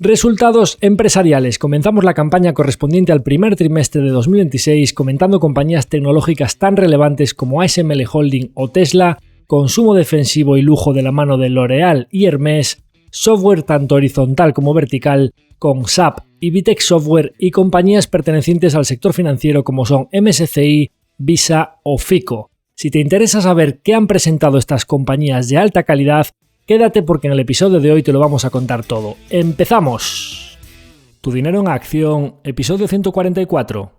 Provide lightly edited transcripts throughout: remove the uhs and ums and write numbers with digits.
Resultados empresariales. Comenzamos la campaña correspondiente al primer trimestre de 2026 comentando compañías tecnológicas tan relevantes como ASML Holding o Tesla, consumo defensivo y lujo de la mano de L'Oréal y Hermès, software tanto horizontal como vertical con SAP y Vitec Software y compañías pertenecientes al sector financiero como son MSCI, Visa o Fico. Si te interesa saber qué han presentado estas compañías de alta calidad, quédate porque en el episodio de hoy te lo vamos a contar todo. ¡Empezamos! Tu dinero en acción, episodio 144.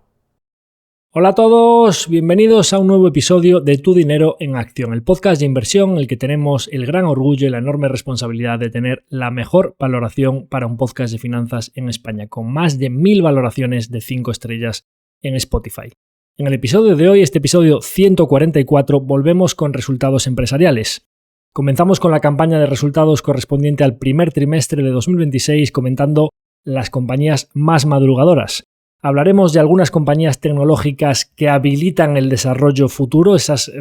Hola a todos, bienvenidos a un nuevo episodio de Tu dinero en acción, el podcast de inversión en el que tenemos el gran orgullo y la enorme responsabilidad de tener la mejor valoración para un podcast de finanzas en España, con más de 1000 valoraciones de 5 estrellas en Spotify. En el episodio de hoy, este episodio 144, volvemos con resultados empresariales. Comenzamos con la campaña de resultados correspondiente al primer trimestre de 2026 comentando las compañías más madrugadoras. Hablaremos de algunas compañías tecnológicas que habilitan el desarrollo futuro, esas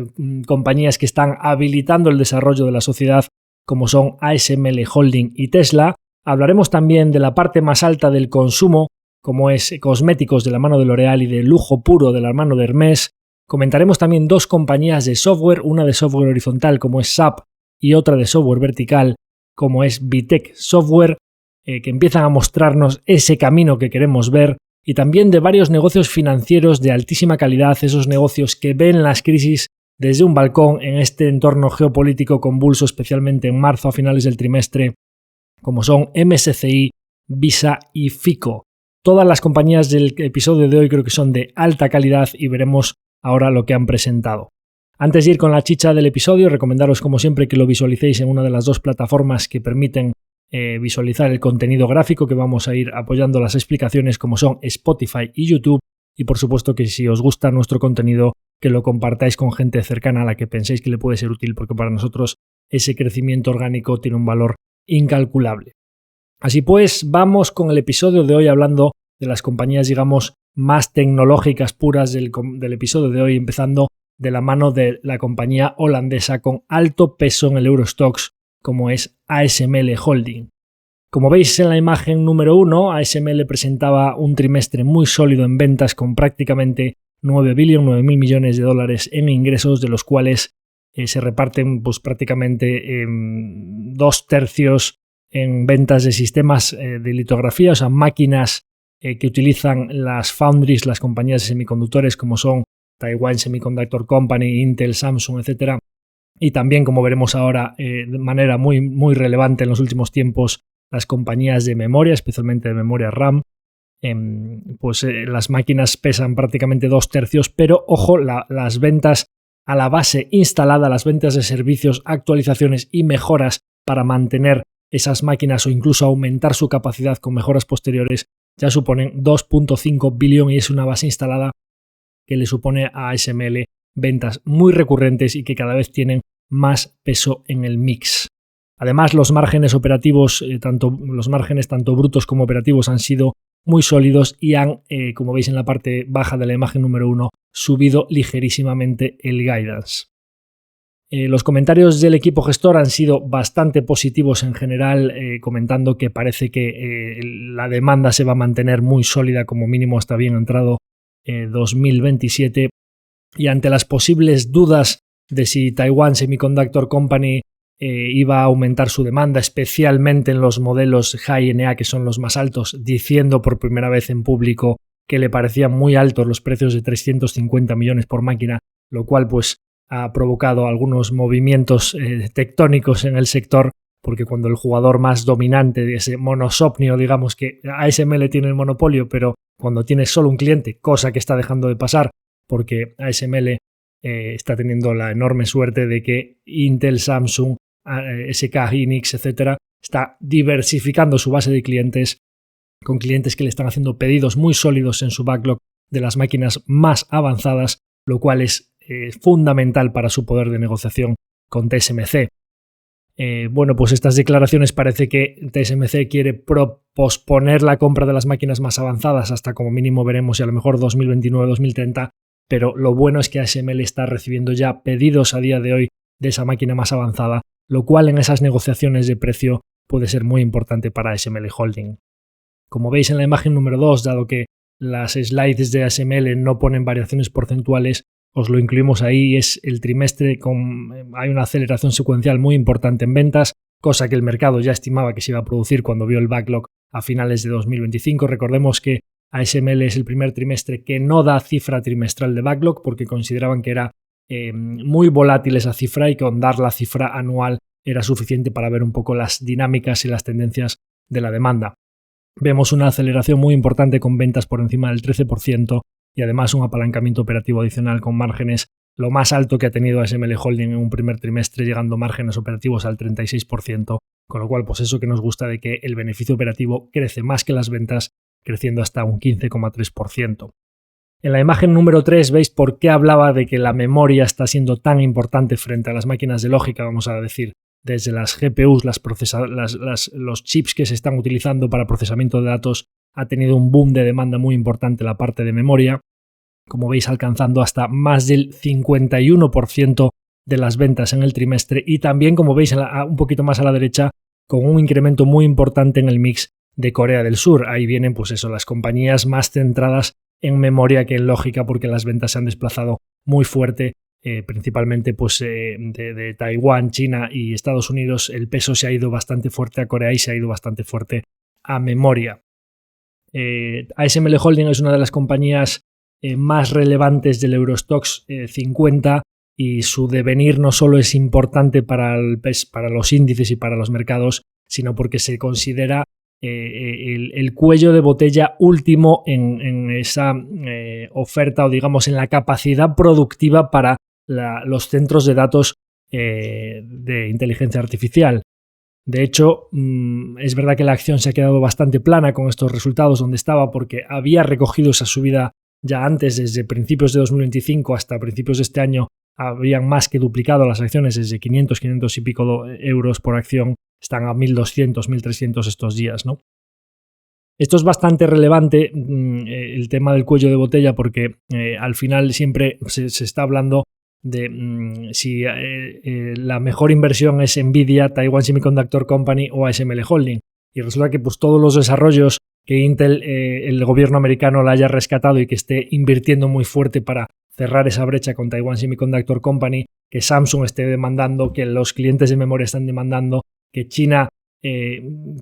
compañías que están habilitando el desarrollo de la sociedad como son ASML Holding y Tesla. Hablaremos también de la parte más alta del consumo como es cosméticos de la mano de L'Oréal y de lujo puro de la mano de Hermès. Comentaremos también dos compañías de software, una de software horizontal como es SAP y otra de software vertical como es Vitec Software, que empiezan a mostrarnos ese camino que queremos ver. Y también de varios negocios financieros de altísima calidad, esos negocios que ven las crisis desde un balcón en este entorno geopolítico convulso, especialmente en marzo a finales del trimestre, como son MSCI, Visa y Fico. Todas las compañías del episodio de hoy creo que son de alta calidad y veremos ahora lo que han presentado. Antes de ir con la chicha del episodio, recomendaros como siempre que lo visualicéis en una de las dos plataformas que permiten visualizar el contenido gráfico, que vamos a ir apoyando las explicaciones como son Spotify y YouTube, y por supuesto que si os gusta nuestro contenido que lo compartáis con gente cercana a la que penséis que le puede ser útil, porque para nosotros ese crecimiento orgánico tiene un valor incalculable. Así pues, vamos con el episodio de hoy hablando de las compañías, digamos, más tecnológicas puras del episodio de hoy, empezando de la mano de la compañía holandesa con alto peso en el Eurostoxx, como es ASML Holding. Como veis en la imagen número 1, ASML presentaba un trimestre muy sólido en ventas con prácticamente 9.000 millones de dólares en ingresos, de los cuales se reparten pues, prácticamente 2/3 en ventas de sistemas de litografía, o sea, máquinas que utilizan las foundries, las compañías de semiconductores como son Taiwan Semiconductor Company, Intel, Samsung, etc. Y también, como veremos ahora, de manera muy, muy relevante en los últimos tiempos, las compañías de memoria, especialmente de memoria RAM. Las máquinas pesan prácticamente 2/3, pero ojo, las ventas a la base instalada, las ventas de servicios, actualizaciones y mejoras para mantener esas máquinas o incluso aumentar su capacidad con mejoras posteriores, ya suponen 2.5 billones y es una base instalada que le supone a ASML ventas muy recurrentes y que cada vez tienen más peso en el mix. Además, los márgenes operativos, tanto brutos como operativos, han sido muy sólidos y han, como veis en la parte baja de la imagen número 1, subido ligerísimamente el guidance. Los comentarios del equipo gestor han sido bastante positivos en general, comentando que parece que la demanda se va a mantener muy sólida, como mínimo hasta bien entrado 2027. Y ante las posibles dudas de si Taiwan Semiconductor Company iba a aumentar su demanda, especialmente en los modelos High-NA, que son los más altos, diciendo por primera vez en público que le parecían muy altos los precios de 350 millones por máquina, lo cual pues ha provocado algunos movimientos tectónicos en el sector, porque cuando el jugador más dominante de ese monosopnio, digamos que ASML tiene el monopolio, pero cuando tienes solo un cliente, cosa que está dejando de pasar, porque ASML está teniendo la enorme suerte de que Intel, Samsung, SK Hynix, etc. está diversificando su base de clientes con clientes que le están haciendo pedidos muy sólidos en su backlog de las máquinas más avanzadas, lo cual es fundamental para su poder de negociación con TSMC. Pues estas declaraciones parece que TSMC quiere posponer la compra de las máquinas más avanzadas hasta como mínimo veremos y a lo mejor 2029-2030, pero lo bueno es que ASML está recibiendo ya pedidos a día de hoy de esa máquina más avanzada, lo cual en esas negociaciones de precio puede ser muy importante para ASML Holding. Como veis en la imagen número 2, dado que las slides de ASML no ponen variaciones porcentuales, os lo incluimos ahí. Es el trimestre hay una aceleración secuencial muy importante en ventas, cosa que el mercado ya estimaba que se iba a producir cuando vio el backlog a finales de 2025. Recordemos que ASML es el primer trimestre que no da cifra trimestral de backlog porque consideraban que era muy volátil esa cifra y con dar la cifra anual era suficiente para ver un poco las dinámicas y las tendencias de la demanda. Vemos una aceleración muy importante con ventas por encima del 13% y además un apalancamiento operativo adicional con márgenes lo más alto que ha tenido ASML Holding en un primer trimestre, llegando márgenes operativos al 36%, con lo cual pues eso que nos gusta de que el beneficio operativo crece más que las ventas, creciendo hasta un 15,3%. En la imagen número 3 veis por qué hablaba de que la memoria está siendo tan importante frente a las máquinas de lógica, vamos a decir, desde las GPUs, los chips que se están utilizando para procesamiento de datos, ha tenido un boom de demanda muy importante la parte de memoria, como veis alcanzando hasta más del 51% de las ventas en el trimestre y también, como veis un poquito más a la derecha, con un incremento muy importante en el mix de Corea del Sur. Ahí vienen pues eso, las compañías más centradas en memoria que en lógica porque las ventas se han desplazado muy fuerte. Principalmente pues, de Taiwán, China y Estados Unidos, el peso se ha ido bastante fuerte a Corea y se ha ido bastante fuerte a memoria. ASML Holding es una de las compañías más relevantes del Eurostoxx 50 y su devenir no solo es importante para los índices y para los mercados, sino porque se considera el cuello de botella último en esa oferta o digamos en la capacidad productiva para los centros de datos de inteligencia artificial. De hecho, es verdad que la acción se ha quedado bastante plana con estos resultados donde estaba porque había recogido esa subida ya antes, desde principios de 2025 hasta principios de este año, habrían más que duplicado las acciones desde 500 y pico euros por acción, están a 1.200, 1.300 estos días, ¿no? Esto es bastante relevante, el tema del cuello de botella, porque al final siempre se está hablando de si la mejor inversión es Nvidia, Taiwan Semiconductor Company o ASML Holding. Y resulta que pues, todos los desarrollos que Intel, el gobierno americano, la haya rescatado y que esté invirtiendo muy fuerte para cerrar esa brecha con Taiwan Semiconductor Company, que Samsung esté demandando, que los clientes de memoria están demandando, que China,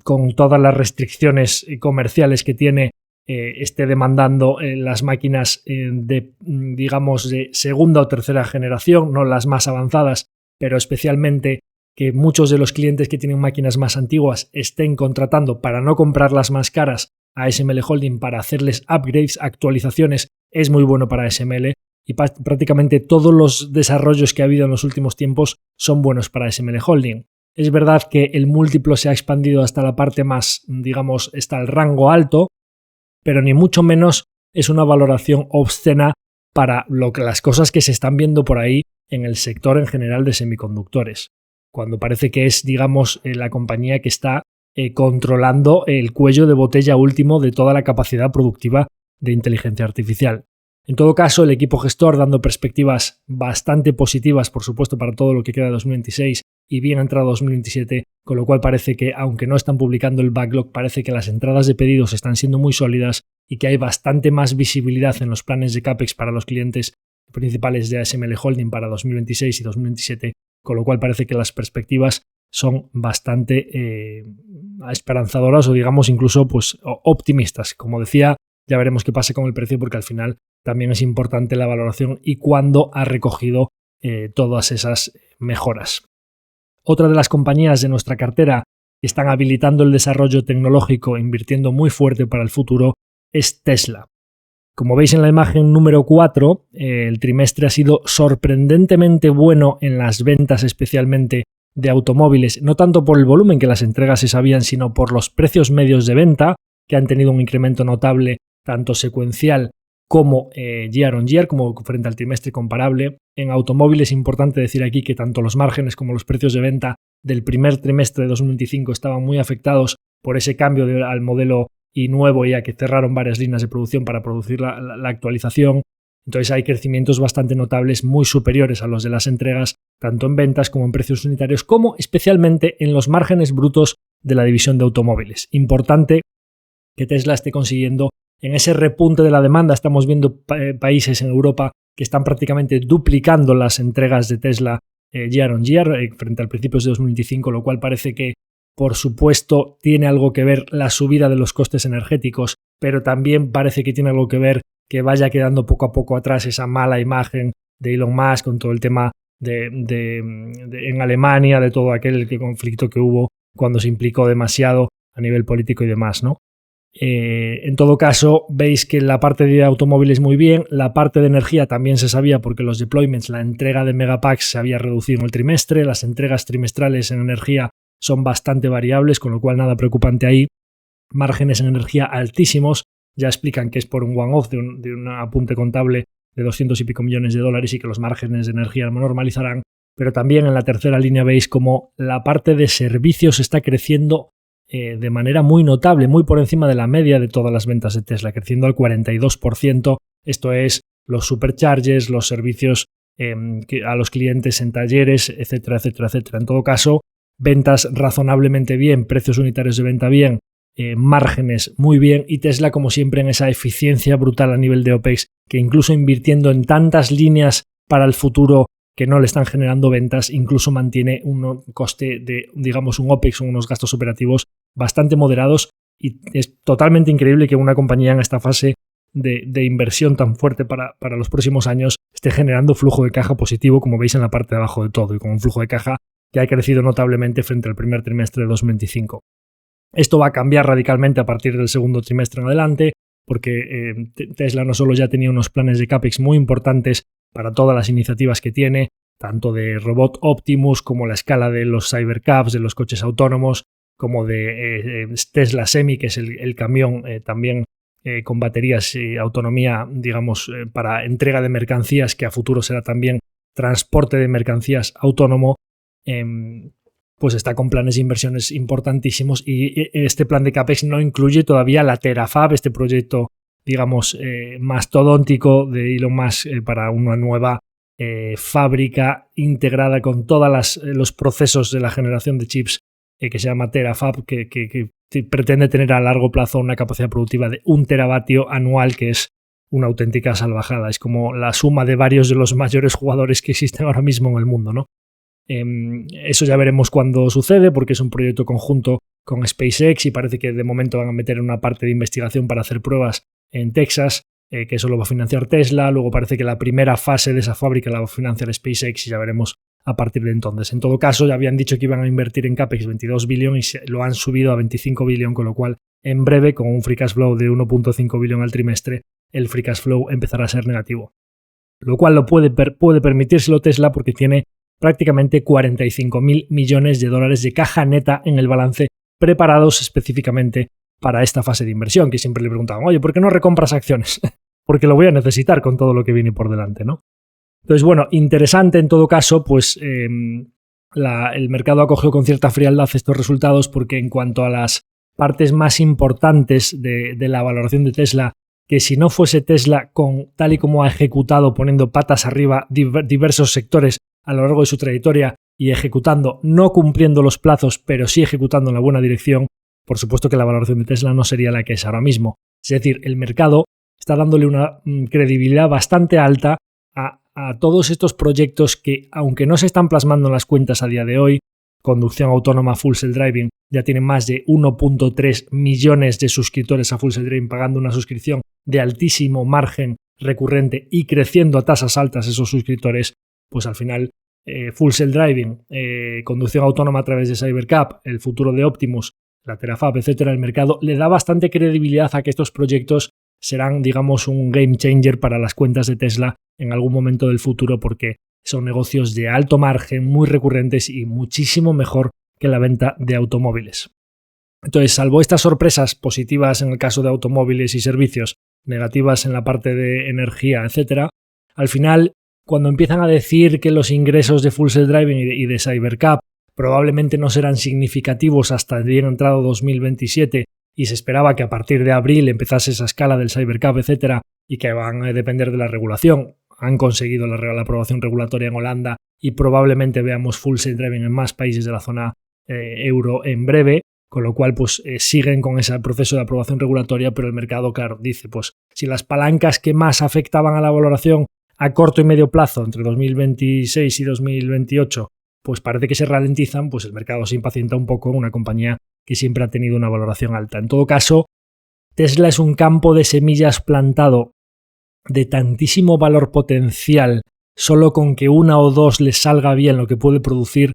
con todas las restricciones comerciales que tiene, esté demandando las máquinas digamos, de segunda o tercera generación, no las más avanzadas, pero especialmente que muchos de los clientes que tienen máquinas más antiguas estén contratando para no comprar las más caras a ASML Holding para hacerles upgrades, actualizaciones, es muy bueno para ASML y prácticamente todos los desarrollos que ha habido en los últimos tiempos son buenos para ASML Holding. Es verdad que el múltiplo se ha expandido hasta la parte más, digamos, está el rango alto, pero ni mucho menos es una valoración obscena para las cosas que se están viendo por ahí en el sector en general de semiconductores, cuando parece que es, digamos, la compañía que está controlando el cuello de botella último de toda la capacidad productiva de inteligencia artificial. En todo caso, el equipo gestor dando perspectivas bastante positivas, por supuesto, para todo lo que queda de 2026 y bien entrado 2027, con lo cual parece que, aunque no están publicando el backlog, parece que las entradas de pedidos están siendo muy sólidas y que hay bastante más visibilidad en los planes de CAPEX para los clientes principales de ASML Holding para 2026 y 2027, con lo cual parece que las perspectivas son bastante esperanzadoras o digamos incluso pues, optimistas. Como decía, ya veremos qué pasa con el precio porque al final también es importante la valoración y cuándo ha recogido todas esas mejoras. Otra de las compañías de nuestra cartera que están habilitando el desarrollo tecnológico, invirtiendo muy fuerte para el futuro, es Tesla. Como veis en la imagen número 4, el trimestre ha sido sorprendentemente bueno en las ventas, especialmente de automóviles, no tanto por el volumen que las entregas se sabían, sino por los precios medios de venta, que han tenido un incremento notable tanto secuencial como year on year, como frente al trimestre comparable. En automóviles es importante decir aquí que tanto los márgenes como los precios de venta del primer trimestre de 2025 estaban muy afectados por ese cambio al modelo y nuevo, ya que cerraron varias líneas de producción para producir la actualización. Entonces hay crecimientos bastante notables, muy superiores a los de las entregas, tanto en ventas como en precios unitarios, como especialmente en los márgenes brutos de la división de automóviles. Importante que Tesla esté consiguiendo en ese repunte de la demanda. Estamos viendo países en Europa que están prácticamente duplicando las entregas de Tesla year on year frente al principios de 2025, lo cual parece que, por supuesto, tiene algo que ver la subida de los costes energéticos, pero también parece que tiene algo que ver que vaya quedando poco a poco atrás esa mala imagen de Elon Musk con todo el tema en Alemania, de todo aquel conflicto que hubo cuando se implicó demasiado a nivel político y demás, ¿no? En todo caso, veis que la parte de automóviles muy bien, la parte de energía también se sabía porque los deployments, la entrega de megapacks se había reducido en el trimestre, las entregas trimestrales en energía son bastante variables, con lo cual nada preocupante ahí, márgenes en energía altísimos, ya explican que es por un one-off de un apunte contable de 200 y pico millones de dólares y que los márgenes de energía normalizarán, pero también en la tercera línea veis como la parte de servicios está creciendo de manera muy notable, muy por encima de la media de todas las ventas de Tesla, creciendo al 42%, esto es los superchargers, los servicios a los clientes en talleres, etcétera, etcétera, etcétera. En todo caso, ventas razonablemente bien, precios unitarios de venta bien, márgenes muy bien y Tesla como siempre en esa eficiencia brutal a nivel de OPEX, que incluso invirtiendo en tantas líneas para el futuro que no le están generando ventas, incluso mantiene un coste de, digamos, un OPEX o unos gastos operativos bastante moderados, y es totalmente increíble que una compañía en esta fase de inversión tan fuerte para los próximos años esté generando flujo de caja positivo, como veis en la parte de abajo de todo, y con un flujo de caja que ha crecido notablemente frente al primer trimestre de 2025. Esto va a cambiar radicalmente a partir del segundo trimestre en adelante, porque Tesla no solo ya tenía unos planes de CAPEX muy importantes para todas las iniciativas que tiene, tanto de robot Optimus como la escala de los Cybercabs, de los coches autónomos, como de Tesla Semi, que es el camión también con baterías y autonomía, digamos, para entrega de mercancías, que a futuro será también transporte de mercancías autónomo, pues está con planes de inversiones importantísimos, y este plan de CAPEX no incluye todavía la Terafab, este proyecto, digamos, mastodóntico de Elon Musk para una nueva fábrica integrada con todos los procesos de la generación de chips que se llama Terafab, que pretende tener a largo plazo una capacidad productiva de 1 teravatio anual, que es una auténtica salvajada. Es como la suma de varios de los mayores jugadores que existen ahora mismo en el mundo, ¿no? Eso ya veremos cuándo sucede, porque es un proyecto conjunto con SpaceX y parece que de momento van a meter una parte de investigación para hacer pruebas en Texas, que eso lo va a financiar Tesla. Luego parece que la primera fase de esa fábrica la va a financiar SpaceX y ya veremos a partir de entonces. En todo caso, ya habían dicho que iban a invertir en CAPEX 22 billones y lo han subido a 25 billones, con lo cual en breve, con un free cash flow de 1.5 billones al trimestre, el free cash flow empezará a ser negativo. Lo cual lo puede permitírselo Tesla porque tiene prácticamente 45.000 millones de dólares de caja neta en el balance, preparados específicamente para esta fase de inversión, que siempre le preguntaban, oye, ¿por qué no recompras acciones? Porque lo voy a necesitar con todo lo que viene por delante, ¿no? Entonces, bueno, interesante en todo caso, pues el mercado acogió con cierta frialdad estos resultados, porque en cuanto a las partes más importantes de la valoración de Tesla, que si no fuese Tesla, tal y como ha ejecutado, poniendo patas arriba diversos sectores a lo largo de su trayectoria y ejecutando, no cumpliendo los plazos, pero sí ejecutando en la buena dirección, por supuesto que la valoración de Tesla no sería la que es ahora mismo. Es decir, el mercado está dándole una credibilidad bastante alta a todos estos proyectos que, aunque no se están plasmando en las cuentas a día de hoy, conducción autónoma, Full Self Driving, ya tienen más de 1.3 millones de suscriptores a Full Self Driving, pagando una suscripción de altísimo margen recurrente y creciendo a tasas altas esos suscriptores, pues al final Full Self Driving, conducción autónoma a través de Cybercab, el futuro de Optimus, la Terafab, etcétera, el mercado le da bastante credibilidad a que estos proyectos serán, digamos, un game changer para las cuentas de Tesla en algún momento del futuro, porque son negocios de alto margen, muy recurrentes y muchísimo mejor que la venta de automóviles. Entonces, salvo estas sorpresas positivas en el caso de automóviles y servicios, negativas en la parte de energía, etcétera, al final, cuando empiezan a decir que los ingresos de Full Self Driving y de Cybercab probablemente no serán significativos hasta bien entrado 2027, y se esperaba que a partir de abril empezase esa escala del Cybercab, etcétera, y que van a depender de la regulación. Han conseguido la aprobación regulatoria en Holanda y probablemente veamos Full Self Driving en más países de la zona euro en breve, con lo cual pues siguen con ese proceso de aprobación regulatoria, pero el mercado, claro, dice, pues si las palancas que más afectaban a la valoración a corto y medio plazo, entre 2026 y 2028, pues parece que se ralentizan, pues el mercado se impacienta un poco en una compañía que siempre ha tenido una valoración alta. En todo caso, Tesla es un campo de semillas plantado de tantísimo valor potencial, solo con que una o dos les salga bien lo que puede producir,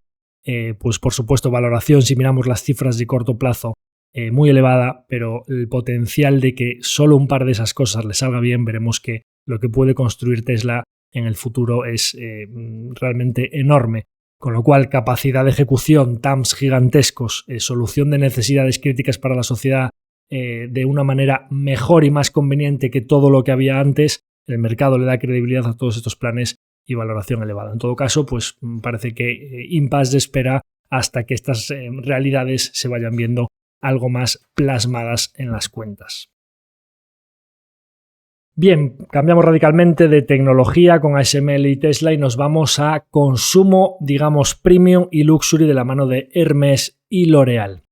pues por supuesto valoración, si miramos las cifras de corto plazo, muy elevada, pero el potencial de que solo un par de esas cosas les salga bien, veremos que lo que puede construir Tesla en el futuro es realmente enorme. Con lo cual, capacidad de ejecución, TAMs gigantescos, solución de necesidades críticas para la sociedad de una manera mejor y más conveniente que todo lo que había antes, el mercado le da credibilidad a todos estos planes y valoración elevada. En todo caso, pues parece que impasse de espera hasta que estas realidades se vayan viendo algo más plasmadas en las cuentas. Bien, cambiamos radicalmente de tecnología con ASML y Tesla y nos vamos a consumo, digamos, premium y luxury de la mano de Hermès y L'Oréal.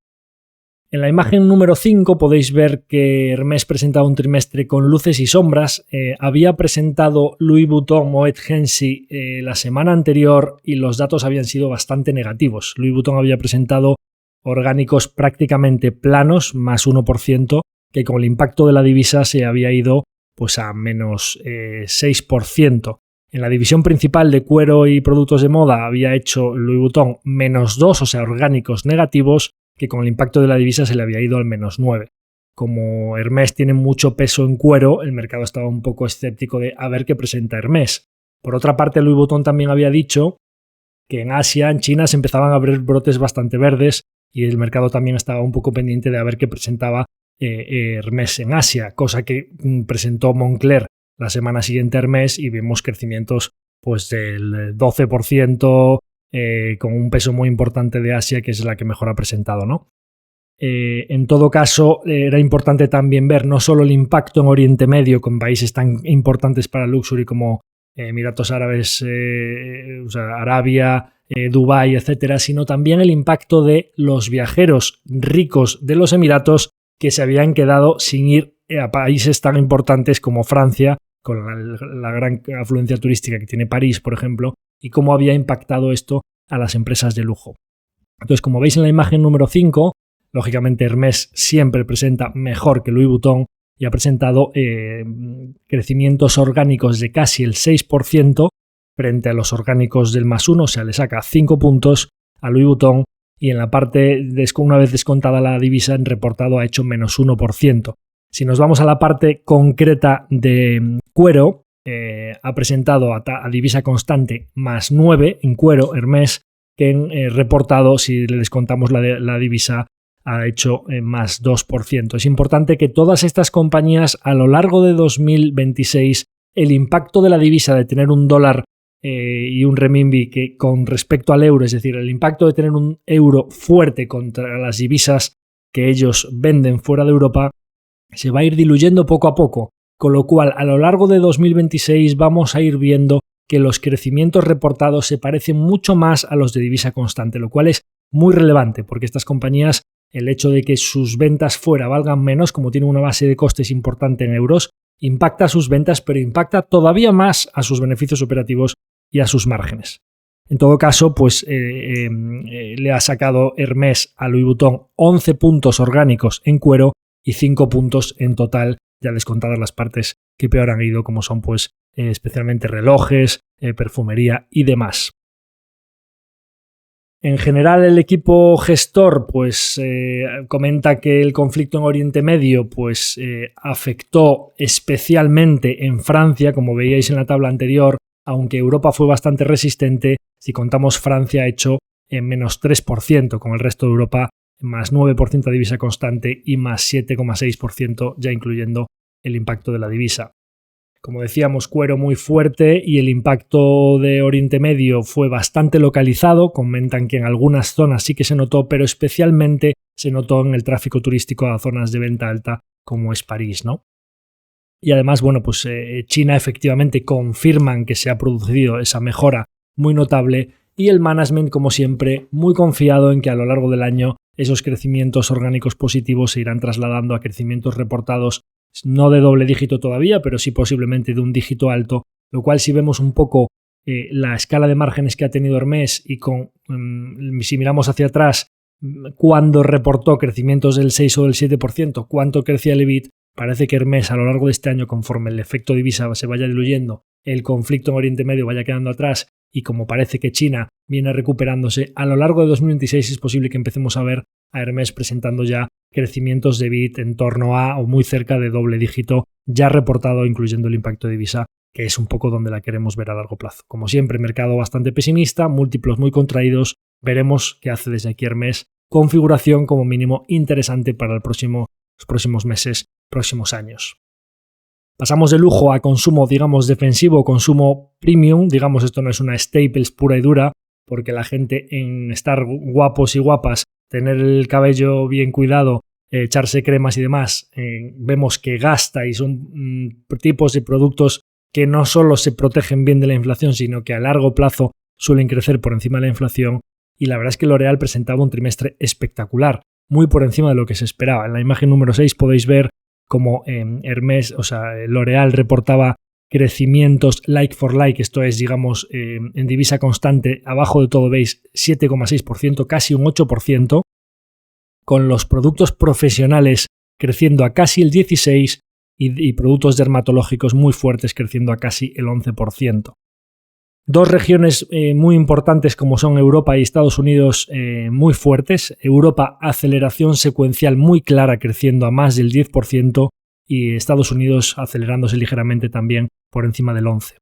En la imagen número 5 podéis ver que Hermès presentaba un trimestre con luces y sombras. Había presentado Louis Vuitton Moet Hennessy la semana anterior y los datos habían sido bastante negativos. Louis Vuitton había presentado orgánicos prácticamente planos, más 1%, que con el impacto de la divisa se había ido pues a menos 6%. En la división principal de cuero y productos de moda había hecho Louis Vuitton menos 2, o sea, orgánicos negativos, que con el impacto de la divisa se le había ido al menos 9. Como Hermès tiene mucho peso en cuero, el mercado estaba un poco escéptico de a ver qué presenta Hermès. Por otra parte, Louis Vuitton también había dicho que en Asia, en China, se empezaban a ver brotes bastante verdes y el mercado también estaba un poco pendiente de a ver qué presentaba Hermès en Asia, cosa que presentó Moncler la semana siguiente a Hermès y vimos crecimientos pues del 12%, con un peso muy importante de Asia, que es la que mejor ha presentado, ¿no? En todo caso, era importante también ver no solo el impacto en Oriente Medio con países tan importantes para el luxury como Emiratos Árabes, o sea, Arabia, Dubái, etcétera, sino también el impacto de los viajeros ricos de los Emiratos que se habían quedado sin ir a países tan importantes como Francia, con la gran afluencia turística que tiene París, por ejemplo, y cómo había impactado esto a las empresas de lujo. Entonces, como veis en la imagen número 5, lógicamente Hermès siempre presenta mejor que Louis Vuitton y ha presentado crecimientos orgánicos de casi el 6% frente a los orgánicos del más 1, o sea, le saca 5 puntos a Louis Vuitton y en la parte, una vez descontada la divisa, en reportado ha hecho menos 1%. Si nos vamos a la parte concreta de cuero, ha presentado a divisa constante más 9 en cuero Hermès, que en reportado, si le descontamos la divisa, ha hecho más 2%. Es importante que todas estas compañías a lo largo de 2026, el impacto de la divisa de tener un dólar y un renminbi que con respecto al euro, es decir, el impacto de tener un euro fuerte contra las divisas que ellos venden fuera de Europa, se va a ir diluyendo poco a poco, con lo cual a lo largo de 2026 vamos a ir viendo que los crecimientos reportados se parecen mucho más a los de divisa constante, lo cual es muy relevante porque estas compañías, el hecho de que sus ventas fuera valgan menos, como tienen una base de costes importante en euros, impacta a sus ventas, pero impacta todavía más a sus beneficios operativos y a sus márgenes. En todo caso, pues le ha sacado Hermès a Louis Vuitton 11 puntos orgánicos en cuero y 5 puntos en total, ya descontadas las partes que peor han ido, como son pues especialmente relojes, perfumería y demás. En general, el equipo gestor pues comenta que el conflicto en Oriente Medio pues afectó especialmente en Francia, como veíais en la tabla anterior, aunque Europa fue bastante resistente. Si contamos, Francia ha hecho menos 3%, con el resto de Europa más 9% de divisa constante y más 7,6% ya incluyendo el impacto de la divisa. Como decíamos, cuero muy fuerte y el impacto de Oriente Medio fue bastante localizado. Comentan que en algunas zonas sí que se notó, pero especialmente se notó en el tráfico turístico a zonas de venta alta como es París, ¿no? Y además, bueno, pues China efectivamente confirman que se ha producido esa mejora muy notable y el management, como siempre, muy confiado en que a lo largo del año esos crecimientos orgánicos positivos se irán trasladando a crecimientos reportados no de doble dígito todavía, pero sí posiblemente de un dígito alto, lo cual si vemos un poco la escala de márgenes que ha tenido Hermès y si miramos hacia atrás, cuando reportó crecimientos del 6 o del 7%, cuánto crecía el EBIT, parece que Hermès a lo largo de este año, conforme el efecto divisa se vaya diluyendo, el conflicto en Oriente Medio vaya quedando atrás y como parece que China viene recuperándose, a lo largo de 2026 es posible que empecemos a ver a Hermès presentando ya crecimientos de EBIT en torno a o muy cerca de doble dígito ya reportado, incluyendo el impacto de divisa, que es un poco donde la queremos ver a largo plazo. Como siempre, mercado bastante pesimista, múltiplos muy contraídos. Veremos qué hace desde aquí Hermès. Configuración como mínimo interesante para los próximos meses, próximos años. Pasamos de lujo a consumo, digamos, defensivo, consumo premium. Digamos, esto no es una staples pura y dura, porque la gente en estar guapos y guapas, tener el cabello bien cuidado, echarse cremas y demás, vemos que gasta y son tipos de productos que no solo se protegen bien de la inflación, sino que a largo plazo suelen crecer por encima de la inflación. Y la verdad es que L'Oréal presentaba un trimestre espectacular, muy por encima de lo que se esperaba. En la imagen número 6 podéis ver cómo Hermès, o sea, L'Oréal reportaba crecimientos like for like, esto es, digamos, en divisa constante, abajo de todo veis 7,6%, casi un 8%, con los productos profesionales creciendo a casi el 16% y productos dermatológicos muy fuertes creciendo a casi el 11%. Dos regiones muy importantes como son Europa y Estados Unidos muy fuertes. Europa, aceleración secuencial muy clara creciendo a más del 10% y Estados Unidos acelerándose ligeramente también por encima del 11%.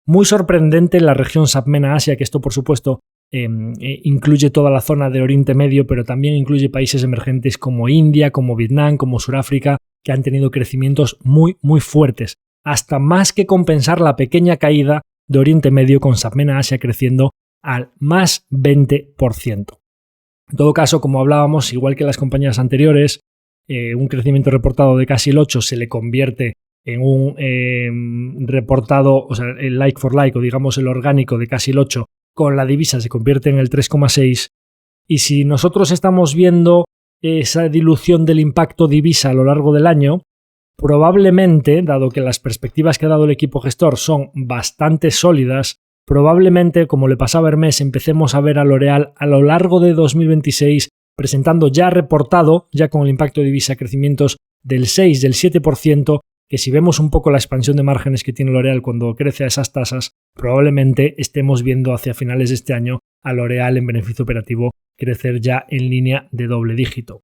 Muy sorprendente la región SAPMENA-Asia, que esto por supuesto incluye toda la zona de Oriente Medio, pero también incluye países emergentes como India, como Vietnam, como Sudáfrica, que han tenido crecimientos muy, muy fuertes, hasta más que compensar la pequeña caída de Oriente Medio con SAPMENA-Asia creciendo al más 20%. En todo caso, como hablábamos, igual que las compañías anteriores, un crecimiento reportado de casi el 8% se le convierte en un reportado, o sea, el like for like, o digamos el orgánico de casi el 8%, con la divisa se convierte en el 3,6%. Y si nosotros estamos viendo esa dilución del impacto divisa a lo largo del año, probablemente, dado que las perspectivas que ha dado el equipo gestor son bastante sólidas, probablemente, como le pasaba a Hermès, empecemos a ver a L'Oréal a lo largo de 2026 presentando ya reportado, ya con el impacto de divisa, crecimientos del 6, del 7%, que si vemos un poco la expansión de márgenes que tiene L'Oréal cuando crece a esas tasas, probablemente estemos viendo hacia finales de este año a L'Oréal en beneficio operativo crecer ya en línea de doble dígito.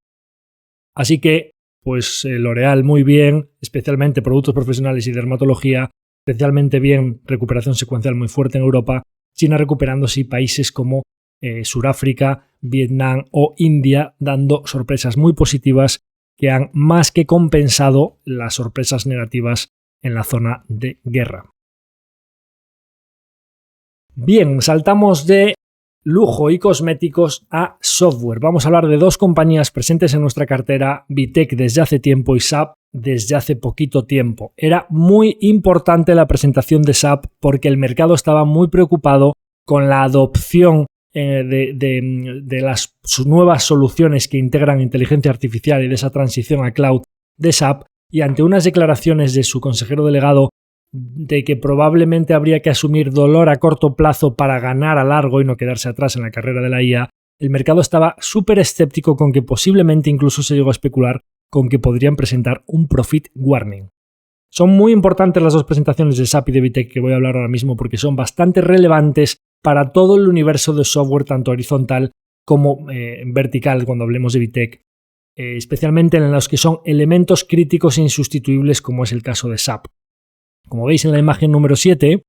Así que, pues L'Oréal muy bien, especialmente productos profesionales y dermatología, especialmente bien, recuperación secuencial muy fuerte en Europa, China recuperándose y países como Sudáfrica, Vietnam o India dando sorpresas muy positivas que han más que compensado las sorpresas negativas en la zona de guerra. Bien, saltamos de lujo y cosméticos a software. Vamos a hablar de dos compañías presentes en nuestra cartera, Vitec desde hace tiempo y SAP desde hace poquito tiempo. Era muy importante la presentación de SAP porque el mercado estaba muy preocupado con la adopción de las nuevas soluciones que integran inteligencia artificial y de esa transición a cloud de SAP, y ante unas declaraciones de su consejero delegado de que probablemente habría que asumir dolor a corto plazo para ganar a largo y no quedarse atrás en la carrera de la IA, el mercado estaba súper escéptico con que posiblemente incluso se llegó a especular con que podrían presentar un profit warning. Son muy importantes las dos presentaciones de SAP y de Vitec que voy a hablar ahora mismo porque son bastante relevantes para todo el universo de software, tanto horizontal como vertical, cuando hablemos de Vitec, especialmente en los que son elementos críticos e insustituibles, como es el caso de SAP. Como veis en la imagen número 7,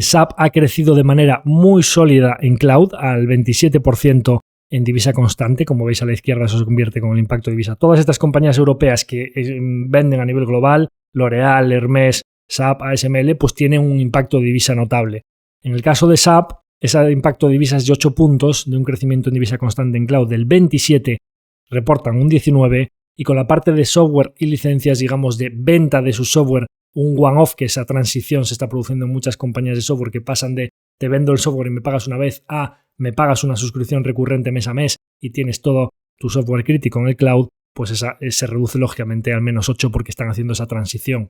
SAP ha crecido de manera muy sólida en cloud, al 27% en divisa constante. Como veis a la izquierda, eso se convierte con el impacto de divisa. Todas estas compañías europeas que venden a nivel global, L'Oréal, Hermès, SAP, ASML, pues tienen un impacto de divisa notable. En el caso de SAP, ese impacto de divisa es de 8 puntos, de un crecimiento en divisa constante en cloud del 27, reportan un 19, y con la parte de software y licencias, digamos, de venta de su software, un one-off, que esa transición se está produciendo en muchas compañías de software que pasan de te vendo el software y me pagas una vez a me pagas una suscripción recurrente mes a mes y tienes todo tu software crítico en el cloud, pues se reduce lógicamente al -8 porque están haciendo esa transición.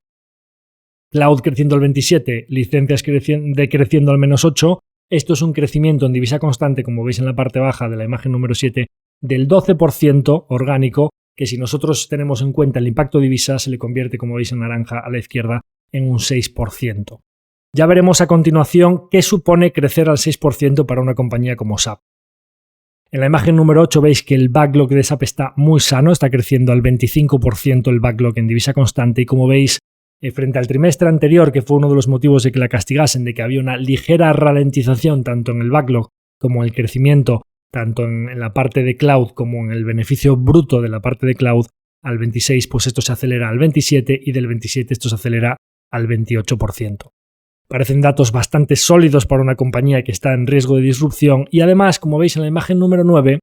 Cloud creciendo al 27, licencias decreciendo al -8. Esto es un crecimiento en divisa constante, como veis en la parte baja de la imagen número 7, del 12% orgánico, que si nosotros tenemos en cuenta el impacto divisa se le convierte, como veis en naranja a la izquierda, en un 6%. Ya veremos a continuación qué supone crecer al 6% para una compañía como SAP. En la imagen número 8 veis que el backlog de SAP está muy sano, está creciendo al 25% el backlog en divisa constante y como veis, frente al trimestre anterior, que fue uno de los motivos de que la castigasen, de que había una ligera ralentización tanto en el backlog como en el crecimiento, tanto en la parte de cloud como en el beneficio bruto de la parte de cloud, al 26 pues esto se acelera al 27 y del 27 esto se acelera al 28%. Parecen datos bastante sólidos para una compañía que está en riesgo de disrupción y además, como veis en la imagen número 9,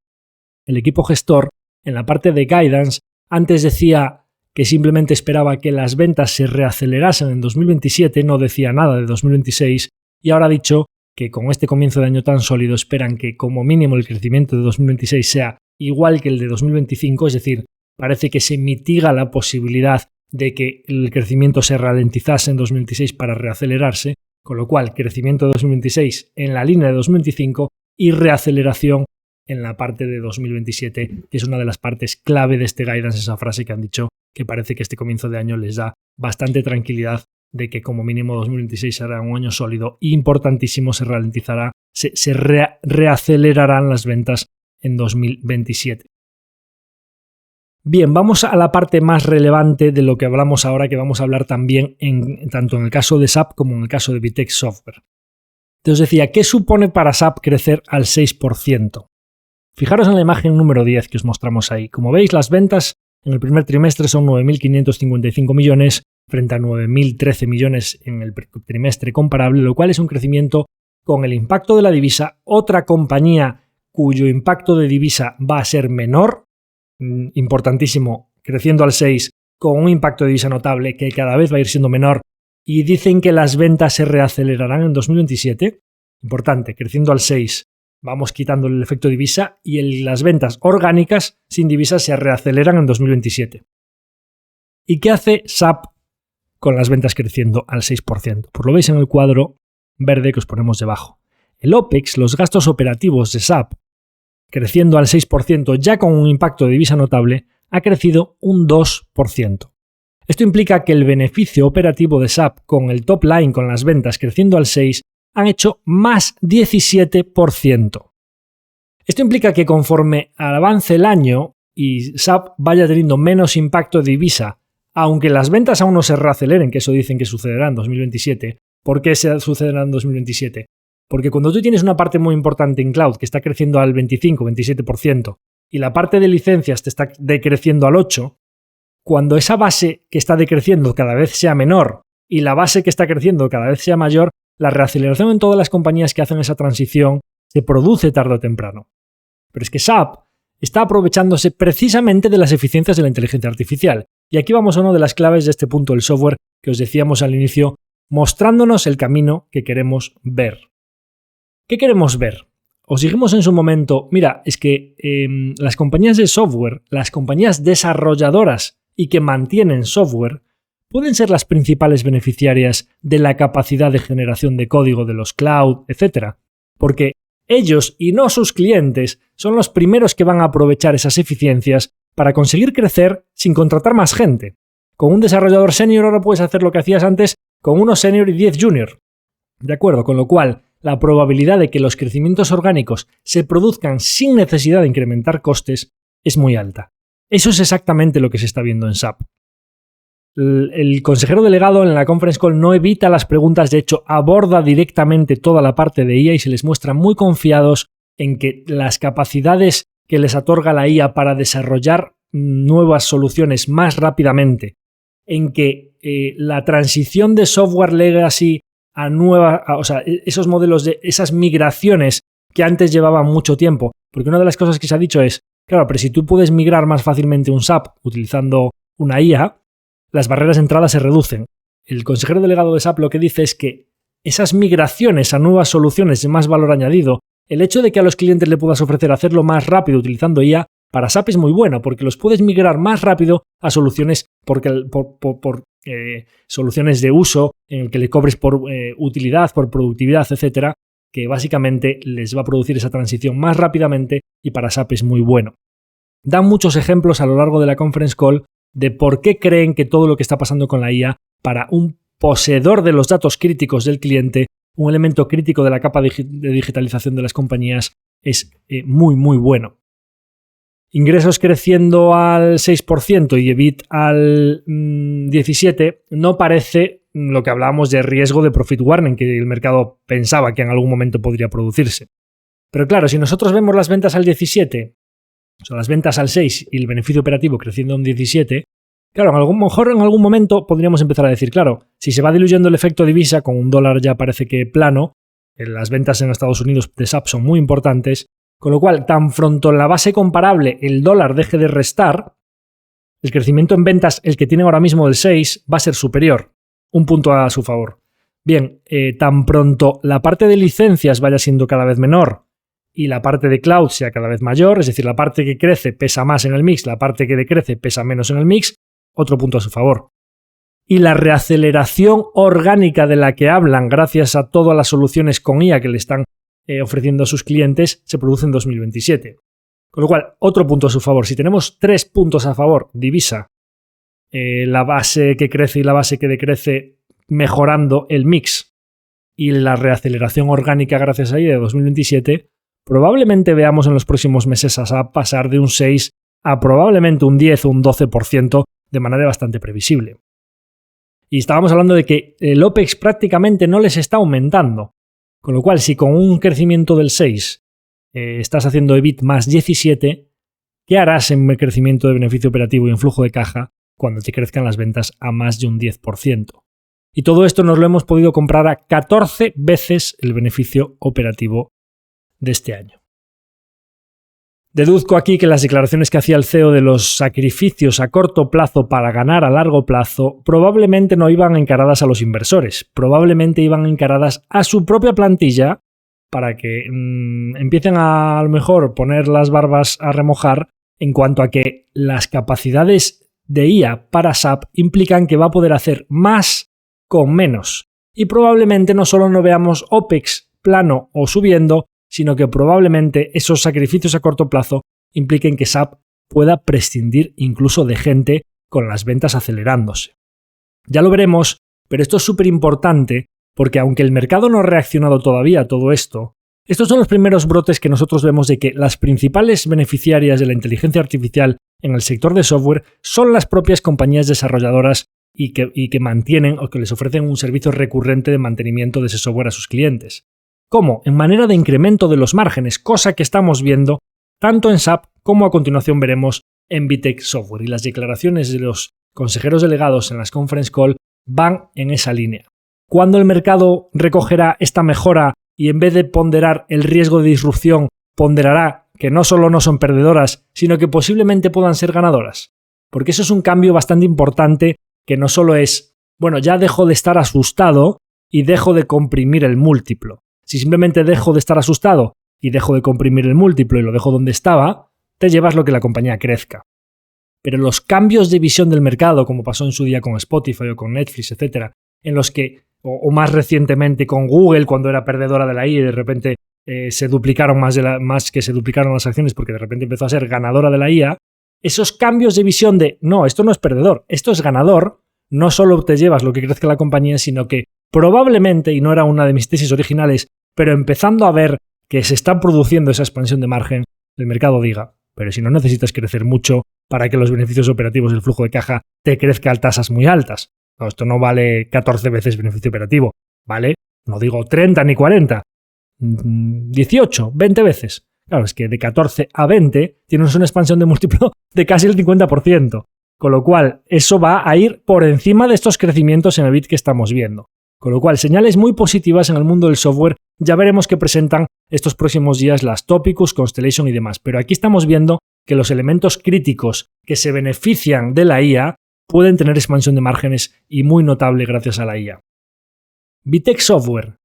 el equipo gestor en la parte de guidance antes decía que simplemente esperaba que las ventas se reacelerasen en 2027, no decía nada de 2026 y ahora ha dicho que con este comienzo de año tan sólido esperan que como mínimo el crecimiento de 2026 sea igual que el de 2025, es decir, parece que se mitiga la posibilidad de que el crecimiento se ralentizase en 2026 para reacelerarse, con lo cual crecimiento de 2026 en la línea de 2025 y reaceleración en la parte de 2027, que es una de las partes clave de este guidance, esa frase que han dicho que parece que este comienzo de año les da bastante tranquilidad de que como mínimo 2026 será un año sólido e importantísimo, se ralentizará, se reacelerarán las ventas en 2027. Bien, vamos a la parte más relevante de lo que hablamos ahora, que vamos a hablar también tanto en el caso de SAP como en el caso de VTEX Software. Entonces decía, ¿qué supone para SAP crecer al 6%? Fijaros en la imagen número 10 que os mostramos ahí. Como veis, las ventas en el primer trimestre son 9.555 millones frente a 9.013 millones en el trimestre comparable, lo cual es un crecimiento con el impacto de la divisa. Otra compañía cuyo impacto de divisa va a ser menor, importantísimo, creciendo al 6, con un impacto de divisa notable que cada vez va a ir siendo menor, y dicen que las ventas se reacelerarán en 2027, importante, creciendo al 6, vamos quitando el efecto divisa, y las ventas orgánicas sin divisa se reaceleran en 2027. ¿Y qué hace SAP con las ventas creciendo al 6%? Pues lo veis en el cuadro verde que os ponemos debajo. El OPEX, los gastos operativos de SAP, creciendo al 6% ya con un impacto de divisa notable, ha crecido un 2%. Esto implica que el beneficio operativo de SAP con el top line, con las ventas creciendo al 6%, han hecho más 17%. Esto implica que conforme avance el año y SAP vaya teniendo menos impacto de divisa, aunque las ventas aún no se reaceleren, que eso dicen que sucederá en 2027, ¿por qué se sucederá en 2027? Porque cuando tú tienes una parte muy importante en cloud que está creciendo al 25-27% y la parte de licencias te está decreciendo al 8%, cuando esa base que está decreciendo cada vez sea menor y la base que está creciendo cada vez sea mayor, la reaceleración en todas las compañías que hacen esa transición se produce tarde o temprano. Pero es que SAP está aprovechándose precisamente de las eficiencias de la inteligencia artificial. Y aquí vamos a una de las claves de este punto del software que os decíamos al inicio, mostrándonos el camino que queremos ver. ¿Qué queremos ver? Os dijimos en su momento, mira, es que las compañías de software, las compañías desarrolladoras y que mantienen software, pueden ser las principales beneficiarias de la capacidad de generación de código de los cloud, etc. Porque ellos y no sus clientes son los primeros que van a aprovechar esas eficiencias para conseguir crecer sin contratar más gente. Con un desarrollador senior ahora puedes hacer lo que hacías antes con uno senior y 10 junior. ¿De acuerdo? Con lo cual, la probabilidad de que los crecimientos orgánicos se produzcan sin necesidad de incrementar costes es muy alta. Eso es exactamente lo que se está viendo en SAP. El consejero delegado en la conference call no evita las preguntas, de hecho aborda directamente toda la parte de IA y se les muestra muy confiados en que las capacidades que les otorga la IA para desarrollar nuevas soluciones más rápidamente, en que la transición de software legacy a esos modelos de esas migraciones que antes llevaban mucho tiempo, porque una de las cosas que se ha dicho es, claro, pero si tú puedes migrar más fácilmente un SAP utilizando una IA, las barreras de entrada se reducen. El consejero delegado de SAP lo que dice es que esas migraciones a nuevas soluciones de más valor añadido, el hecho de que a los clientes le puedas ofrecer hacerlo más rápido utilizando IA, para SAP es muy bueno porque los puedes migrar más rápido a soluciones soluciones de uso en el que le cobres por utilidad, por productividad, etcétera, que básicamente les va a producir esa transición más rápidamente y para SAP es muy bueno. Dan muchos ejemplos a lo largo de la conference call de por qué creen que todo lo que está pasando con la IA para un poseedor de los datos críticos del cliente, un elemento crítico de la capa de digitalización de las compañías, es muy, muy bueno. Ingresos creciendo al 6% y EBIT al 17% no parece lo que hablábamos de riesgo de profit warning que el mercado pensaba que en algún momento podría producirse. Pero claro, si nosotros vemos las ventas al 17%, o sea, las ventas al 6% y el beneficio operativo creciendo en 17%, claro, a lo mejor en algún momento podríamos empezar a decir, claro, si se va diluyendo el efecto divisa, con un dólar ya parece que plano, las ventas en Estados Unidos de SAP son muy importantes, con lo cual, tan pronto en la base comparable el dólar deje de restar, el crecimiento en ventas, el que tiene ahora mismo del 6, va a ser superior, un punto a su favor. Bien, tan pronto la parte de licencias vaya siendo cada vez menor y la parte de cloud sea cada vez mayor, es decir, la parte que crece pesa más en el mix, la parte que decrece pesa menos en el mix, otro punto a su favor. Y la reaceleración orgánica de la que hablan gracias a todas las soluciones con IA que le están ofreciendo a sus clientes se produce en 2027. Con lo cual, otro punto a su favor. Si tenemos 3 puntos a favor, divisa, la base que crece y la base que decrece mejorando el mix y la reaceleración orgánica gracias a ella de 2027, probablemente veamos en los próximos meses a SAP pasar de un 6 a probablemente un 10 o un 12% de manera bastante previsible. Y estábamos hablando de que el OPEX prácticamente no les está aumentando. Con lo cual, si con un crecimiento del 6 estás haciendo EBIT más 17, ¿qué harás en el crecimiento de beneficio operativo y en flujo de caja cuando te crezcan las ventas a más de un 10%? Y todo esto nos lo hemos podido comprar a 14 veces el beneficio operativo de este año. Deduzco aquí que las declaraciones que hacía el CEO de los sacrificios a corto plazo para ganar a largo plazo probablemente no iban encaradas a los inversores, probablemente iban encaradas a su propia plantilla para que empiecen a lo mejor poner las barbas a remojar en cuanto a que las capacidades de IA para SAP implican que va a poder hacer más con menos. Y probablemente no solo no veamos OPEX plano o subiendo, sino que probablemente esos sacrificios a corto plazo impliquen que SAP pueda prescindir incluso de gente con las ventas acelerándose. Ya lo veremos, pero esto es súper importante porque aunque el mercado no ha reaccionado todavía a todo esto, estos son los primeros brotes que nosotros vemos de que las principales beneficiarias de la inteligencia artificial en el sector de software son las propias compañías desarrolladoras y que mantienen o que les ofrecen un servicio recurrente de mantenimiento de ese software a sus clientes. ¿Cómo? En manera de incremento de los márgenes, cosa que estamos viendo tanto en SAP como a continuación veremos en VTech Software. Y las declaraciones de los consejeros delegados en las conference call van en esa línea. ¿Cuándo el mercado recogerá esta mejora y en vez de ponderar el riesgo de disrupción, ponderará que no solo no son perdedoras, sino que posiblemente puedan ser ganadoras? Porque eso es un cambio bastante importante que no solo es, bueno, ya dejo de estar asustado y dejo de comprimir el múltiplo. Si simplemente dejo de estar asustado y dejo de comprimir el múltiplo y lo dejo donde estaba, te llevas lo que la compañía crezca. Pero los cambios de visión del mercado, como pasó en su día con Spotify o con Netflix, etc., en los que, o más recientemente con Google, cuando era perdedora de la IA y de repente se duplicaron más que se duplicaron las acciones porque de repente empezó a ser ganadora de la IA, esos cambios de visión de, no, esto no es perdedor, esto es ganador, no solo te llevas lo que crezca la compañía, sino que probablemente, y no era una de mis tesis originales, pero empezando a ver que se está produciendo esa expansión de margen, el mercado diga, pero si no necesitas crecer mucho para que los beneficios operativos del flujo de caja te crezcan a tasas muy altas. No, esto no vale 14 veces beneficio operativo, vale, no digo 30 ni 40, 18, 20 veces. Claro, es que de 14 a 20 tienes una expansión de múltiplo de casi el 50%, con lo cual eso va a ir por encima de estos crecimientos en el EBIT que estamos viendo. Con lo cual, señales muy positivas en el mundo del software. Ya veremos qué presentan estos próximos días las Topicus, Constellation y demás. Pero aquí estamos viendo que los elementos críticos que se benefician de la IA pueden tener expansión de márgenes y muy notable gracias a la IA. VTech Software.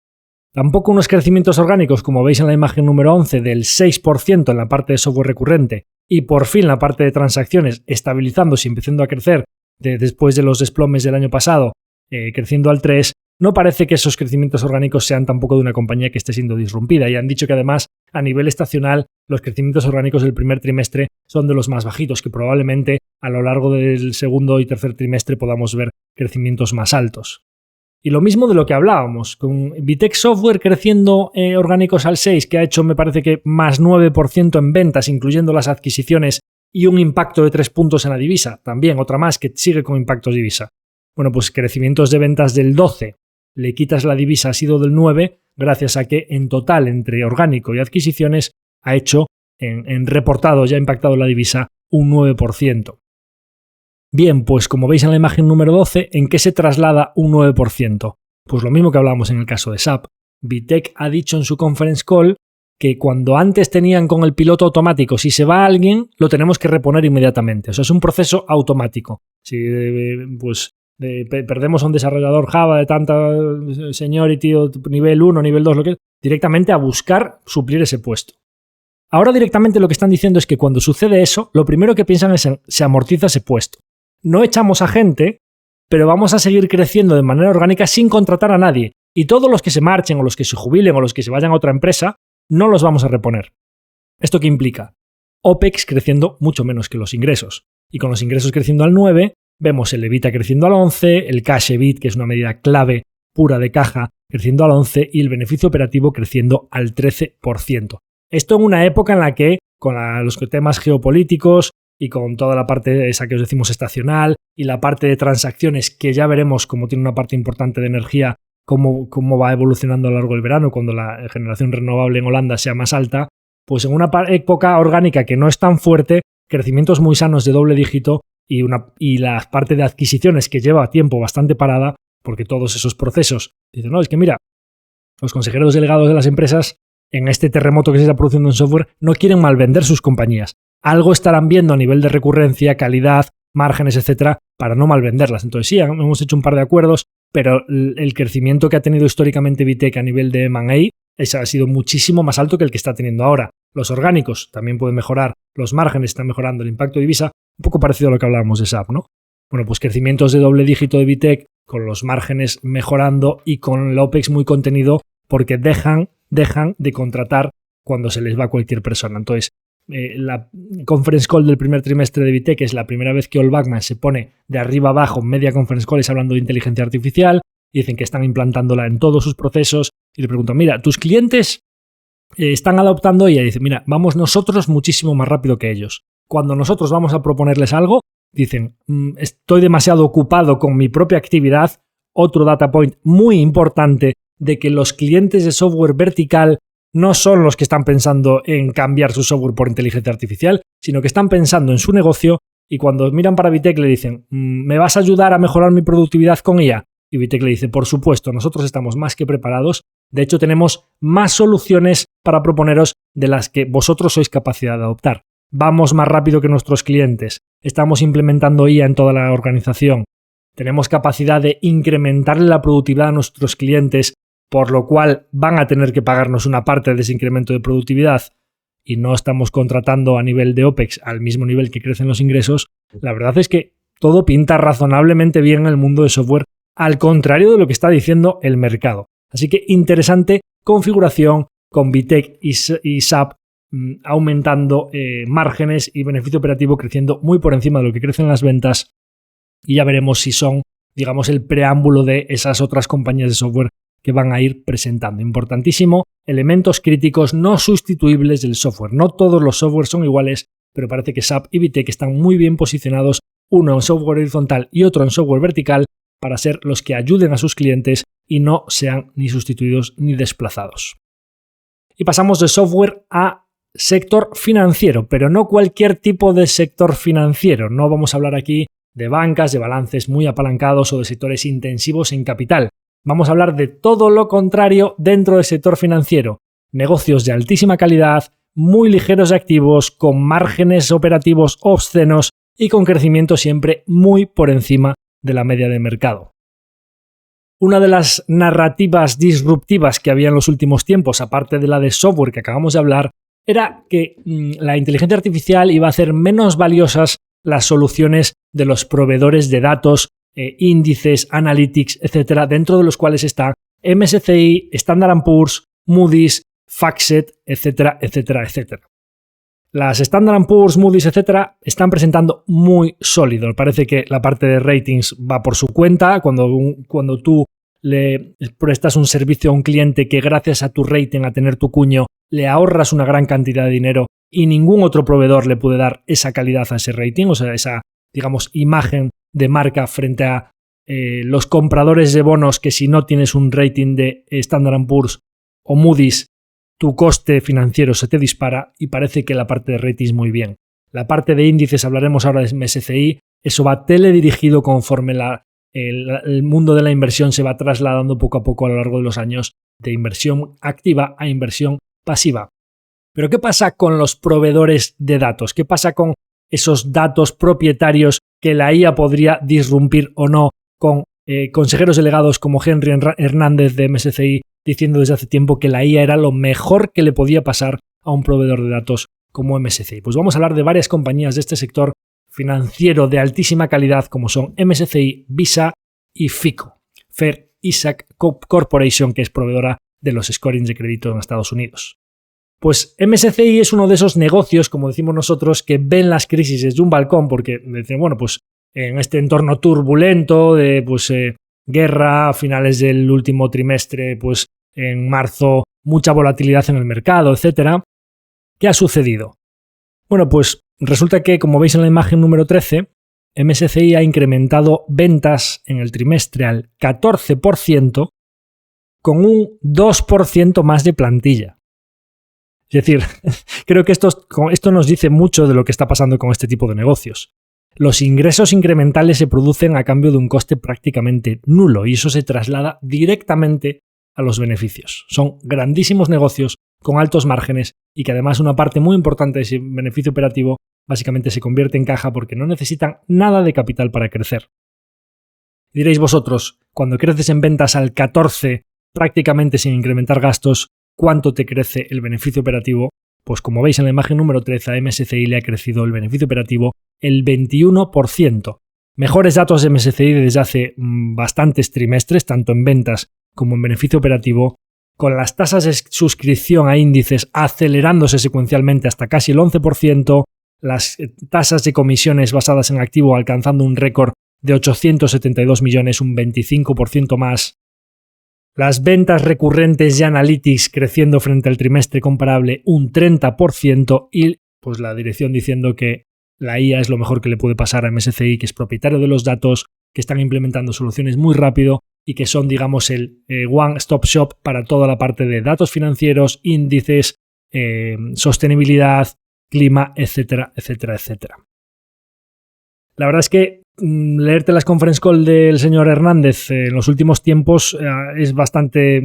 Tampoco unos crecimientos orgánicos, como veis en la imagen número 11, del 6% en la parte de software recurrente y por fin la parte de transacciones estabilizándose y empezando a crecer después de los desplomes del año pasado, creciendo al 3%, no parece que esos crecimientos orgánicos sean tampoco de una compañía que esté siendo disrumpida. Y han dicho que además, a nivel estacional, los crecimientos orgánicos del primer trimestre son de los más bajitos, que probablemente a lo largo del segundo y tercer trimestre podamos ver crecimientos más altos. Y lo mismo de lo que hablábamos, con VTech Software creciendo orgánicos al 6%, que ha hecho, me parece que más 9% en ventas, incluyendo las adquisiciones, y un impacto de 3 puntos en la divisa. También otra más que sigue con impactos divisa. Bueno, pues crecimientos de ventas del 12%. Le quitas la divisa, ha sido del 9%, gracias a que en total, entre orgánico y adquisiciones, ha hecho, en reportado, ya ha impactado la divisa, un 9%. Bien, pues como veis en la imagen número 12, ¿en qué se traslada un 9%? Pues lo mismo que hablábamos en el caso de SAP. VTech ha dicho en su conference call que cuando antes tenían con el piloto automático, si se va alguien, lo tenemos que reponer inmediatamente. O sea, es un proceso automático. Si perdemos a un desarrollador Java de tanta seniority, nivel 1, nivel 2, lo que directamente a buscar suplir ese puesto. Ahora directamente lo que están diciendo es que cuando sucede eso, lo primero que piensan es en se amortiza ese puesto. No echamos a gente, pero vamos a seguir creciendo de manera orgánica sin contratar a nadie. Y todos los que se marchen o los que se jubilen o los que se vayan a otra empresa, no los vamos a reponer. ¿Esto qué implica? OPEX creciendo mucho menos que los ingresos. Y con los ingresos creciendo al 9%, vemos el EBITDA creciendo al 11%, el cash EBIT, que es una medida clave pura de caja, creciendo al 11% y el beneficio operativo creciendo al 13%. Esto en una época en la que, con los temas geopolíticos y con toda la parte esa que os decimos estacional y la parte de transacciones, que ya veremos cómo tiene una parte importante de energía, cómo va evolucionando a lo largo del verano cuando la generación renovable en Holanda sea más alta, pues en una época orgánica que no es tan fuerte, crecimientos muy sanos de doble dígito y la parte de adquisiciones que lleva tiempo bastante parada, porque todos esos procesos dicen, no, es que mira, los consejeros delegados de las empresas en este terremoto que se está produciendo en software no quieren malvender sus compañías. Algo estarán viendo a nivel de recurrencia, calidad, márgenes, etcétera, para no malvenderlas. Entonces sí, hemos hecho un par de acuerdos, pero el crecimiento que ha tenido históricamente VTech a nivel de M&A ha sido muchísimo más alto que el que está teniendo ahora. Los orgánicos también pueden mejorar, los márgenes están mejorando, el impacto de divisa, un poco parecido a lo que hablábamos de SAP, ¿no? Bueno, pues crecimientos de doble dígito de VTech con los márgenes mejorando y con el OPEX muy contenido porque dejan de contratar cuando se les va cualquier persona. Entonces, la conference call del primer trimestre de VTech es la primera vez que All Backman se pone de arriba abajo, media conference call, es hablando de inteligencia artificial, y dicen que están implantándola en todos sus procesos, y le preguntan, mira, ¿tus clientes están adoptando? Y ella dice, mira, vamos nosotros muchísimo más rápido que ellos. Cuando nosotros vamos a proponerles algo, dicen, estoy demasiado ocupado con mi propia actividad. Otro data point muy importante de que los clientes de software vertical no son los que están pensando en cambiar su software por inteligencia artificial, sino que están pensando en su negocio y cuando miran para VTech le dicen, ¿me vas a ayudar a mejorar mi productividad con IA? Y VTech le dice, por supuesto, nosotros estamos más que preparados. De hecho, tenemos más soluciones para proponeros de las que vosotros sois capacidad de adoptar. Vamos más rápido que nuestros clientes. Estamos implementando IA en toda la organización. Tenemos capacidad de incrementarle la productividad a nuestros clientes, por lo cual van a tener que pagarnos una parte de ese incremento de productividad y no estamos contratando a nivel de OPEX al mismo nivel que crecen los ingresos. La verdad es que todo pinta razonablemente bien en el mundo de software, al contrario de lo que está diciendo el mercado. Así que interesante configuración con VTech y SAP aumentando márgenes y beneficio operativo creciendo muy por encima de lo que crecen las ventas y ya veremos si son, digamos, el preámbulo de esas otras compañías de software que van a ir presentando. Importantísimo, elementos críticos no sustituibles del software. No todos los softwares son iguales, pero parece que SAP y VTech están muy bien posicionados, uno en software horizontal y otro en software vertical, para ser los que ayuden a sus clientes y no sean ni sustituidos ni desplazados. Y pasamos de software a sector financiero, pero no cualquier tipo de sector financiero. No vamos a hablar aquí de bancas, de balances muy apalancados o de sectores intensivos en capital. Vamos a hablar de todo lo contrario dentro del sector financiero. Negocios de altísima calidad, muy ligeros de activos, con márgenes operativos obscenos y con crecimiento siempre muy por encima de la media de mercado. Una de las narrativas disruptivas que había en los últimos tiempos, aparte de la de software que acabamos de hablar, era que la inteligencia artificial iba a hacer menos valiosas las soluciones de los proveedores de datos, índices, analytics, etcétera, dentro de los cuales está MSCI, Standard & Poor's, Moody's, FactSet, etcétera, etcétera, etcétera. Las Standard & Poor's, Moody's, etcétera, están presentando muy sólido. Parece que la parte de ratings va por su cuenta. Cuando tú le prestas un servicio a un cliente que gracias a tu rating, a tener tu cuño, le ahorras una gran cantidad de dinero y ningún otro proveedor le puede dar esa calidad a ese rating, o sea, esa, digamos, imagen de marca frente a los compradores de bonos que si no tienes un rating de Standard & Poor's o Moody's, tu coste financiero se te dispara, y parece que la parte de ratings muy bien. La parte de índices, hablaremos ahora de MSCI, eso va teledirigido conforme el mundo de la inversión se va trasladando poco a poco a lo largo de los años de inversión activa a inversión pasiva. Pero ¿qué pasa con los proveedores de datos? ¿Qué pasa con esos datos propietarios que la IA podría disrumpir o no, con consejeros delegados como Henry Hernández de MSCI diciendo desde hace tiempo que la IA era lo mejor que le podía pasar a un proveedor de datos como MSCI? Pues vamos a hablar de varias compañías de este sector financiero de altísima calidad como son MSCI, Visa y FICO, Fair Isaac Corporation, que es proveedora de los scorings de crédito en Estados Unidos. Pues MSCI es uno de esos negocios, como decimos nosotros, que ven las crisis desde un balcón, porque dicen, bueno, pues en este entorno turbulento de guerra a finales del último trimestre, pues en marzo mucha volatilidad en el mercado, etcétera. ¿Qué ha sucedido? Bueno, pues resulta que, como veis en la imagen número 13, MSCI ha incrementado ventas en el trimestre al 14%, con un 2% más de plantilla. Es decir, creo que esto nos dice mucho de lo que está pasando con este tipo de negocios. Los ingresos incrementales se producen a cambio de un coste prácticamente nulo, y eso se traslada directamente a los beneficios. Son grandísimos negocios con altos márgenes y que además una parte muy importante de ese beneficio operativo básicamente se convierte en caja porque no necesitan nada de capital para crecer. Diréis vosotros, cuando creces en ventas al 14% prácticamente sin incrementar gastos, ¿cuánto te crece el beneficio operativo? Pues como veis en la imagen número 13, a MSCI le ha crecido el beneficio operativo el 21%. Mejores datos de MSCI desde hace bastantes trimestres, tanto en ventas como en beneficio operativo, con las tasas de suscripción a índices acelerándose secuencialmente hasta casi el 11%, las tasas de comisiones basadas en activo alcanzando un récord de 872 millones, un 25% más, las ventas recurrentes de Analytics creciendo frente al trimestre comparable un 30%, y pues la dirección diciendo que la IA es lo mejor que le puede pasar a MSCI, que es propietario de los datos, que están implementando soluciones muy rápido y que son, digamos, el one-stop shop para toda la parte de datos financieros, índices, sostenibilidad, clima, etcétera, etcétera, etcétera. La verdad es que leerte las conference call del señor Hernández en los últimos tiempos es bastante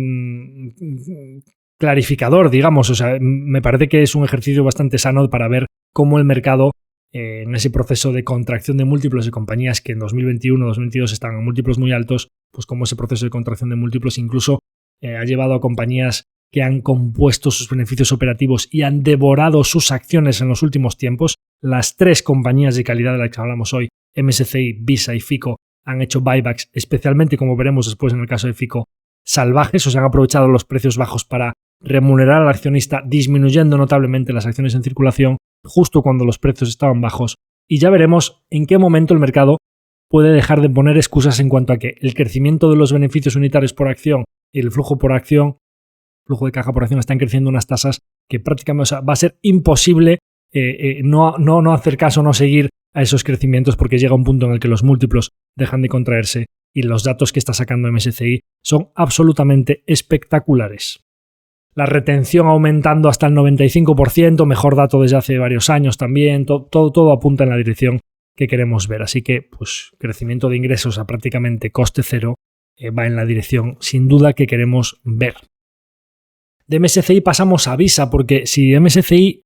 clarificador, digamos. O sea, me parece que es un ejercicio bastante sano para ver cómo el mercado, en ese proceso de contracción de múltiplos de compañías que en 2021-2022 están en múltiplos muy altos, pues cómo ese proceso de contracción de múltiplos incluso ha llevado a compañías que han compuesto sus beneficios operativos y han devorado sus acciones en los últimos tiempos. Las tres compañías de calidad de las que hablamos hoy, MSCI, Visa y FICO, han hecho buybacks, especialmente, como veremos después en el caso de FICO, salvajes, o sea, han aprovechado los precios bajos para remunerar al accionista, disminuyendo notablemente las acciones en circulación justo cuando los precios estaban bajos. Y ya veremos en qué momento el mercado puede dejar de poner excusas en cuanto a que el crecimiento de los beneficios unitarios por acción y el flujo por acción, flujo de caja por acción, están creciendo unas tasas que prácticamente, o sea, va a ser imposible no hacer caso, no seguir a esos crecimientos, porque llega un punto en el que los múltiplos dejan de contraerse y los datos que está sacando MSCI son absolutamente espectaculares. La retención aumentando hasta el 95%, mejor dato desde hace varios años también, todo apunta en la dirección que queremos ver. Así que, pues, crecimiento de ingresos a prácticamente coste cero va en la dirección, sin duda, que queremos ver. De MSCI pasamos a Visa, porque si MSCI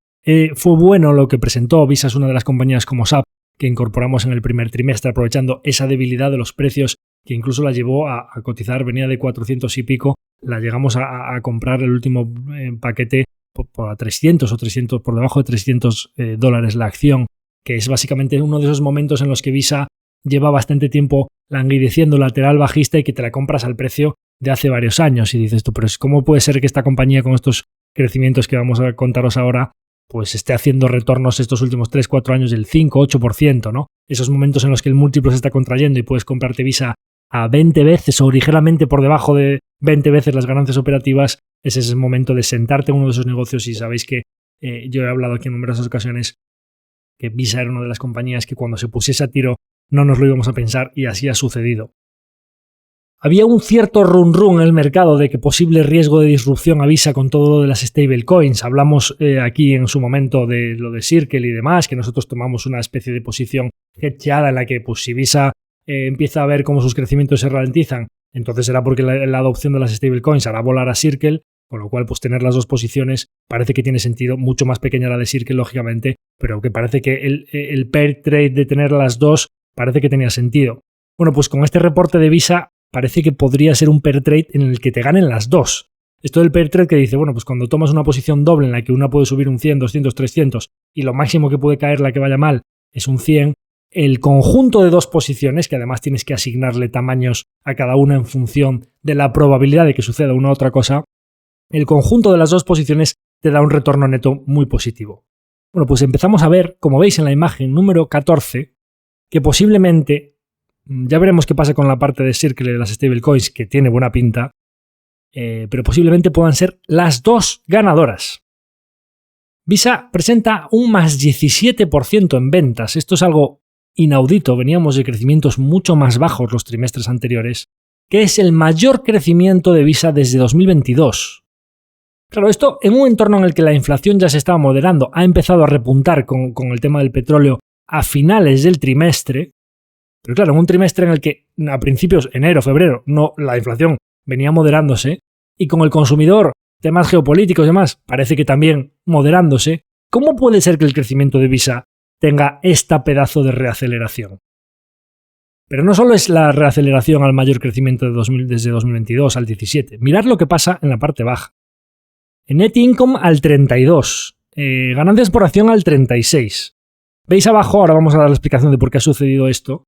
fue bueno lo que presentó, Visa es una de las compañías como SAP que incorporamos en el primer trimestre, aprovechando esa debilidad de los precios que incluso la llevó a cotizar, venía de 400 y pico, la llegamos a comprar el último paquete por 300 o 300, por debajo de $300 la acción, que es básicamente uno de esos momentos en los que Visa lleva bastante tiempo languideciendo lateral bajista y que te la compras al precio de hace varios años. Y dices tú, pero ¿cómo puede ser que esta compañía con estos crecimientos que vamos a contaros ahora pues esté haciendo retornos estos últimos 3-4 años del 5-8%, ¿no? Esos momentos en los que el múltiplo se está contrayendo y puedes comprarte Visa a 20 veces o ligeramente por debajo de 20 veces las ganancias operativas, ese es el momento de sentarte en uno de esos negocios. Y sabéis que yo he hablado aquí en numerosas ocasiones que Visa era una de las compañías que cuando se pusiese a tiro no nos lo íbamos a pensar, y así ha sucedido. Había un cierto run en el mercado de que posible riesgo de disrupción a Visa con todo lo de las stablecoins. Hablamos aquí en su momento de lo de Circle y demás, que nosotros tomamos una especie de posición hedgeada en la que pues si Visa empieza a ver cómo sus crecimientos se ralentizan, entonces será porque la adopción de las stablecoins hará volar a Circle, con lo cual pues tener las dos posiciones parece que tiene sentido, mucho más pequeña la de Circle lógicamente, pero que parece que el pair trade de tener las dos parece que tenía sentido. Bueno, pues con este reporte de Visa parece que podría ser un pair trade en el que te ganen las dos. Esto del pair trade que dice, bueno, pues cuando tomas una posición doble en la que una puede subir un 100, 200, 300 y lo máximo que puede caer la que vaya mal es un 100, el conjunto de dos posiciones, que además tienes que asignarle tamaños a cada una en función de la probabilidad de que suceda una u otra cosa, el conjunto de las dos posiciones te da un retorno neto muy positivo. Bueno, pues empezamos a ver, como veis en la imagen número 14, que posiblemente, ya veremos qué pasa con la parte de Circle de las stablecoins, que tiene buena pinta, pero posiblemente puedan ser las dos ganadoras. Visa presenta un más 17% en ventas. Esto es algo inaudito, veníamos de crecimientos mucho más bajos los trimestres anteriores, que es el mayor crecimiento de Visa desde 2022. Claro, esto en un entorno en el que la inflación ya se estaba moderando, ha empezado a repuntar con el tema del petróleo a finales del trimestre, pero claro, en un trimestre en el que a principios, enero, febrero, la inflación venía moderándose, y con el consumidor, temas geopolíticos y demás, parece que también moderándose, ¿cómo puede ser que el crecimiento de Visa tenga esta pedazo de reaceleración? Pero no solo es la reaceleración al mayor crecimiento desde 2022 al 17. Mirad lo que pasa en la parte baja. En net income al 32. Ganancias por acción al 36. Veis abajo, ahora vamos a dar la explicación de por qué ha sucedido esto,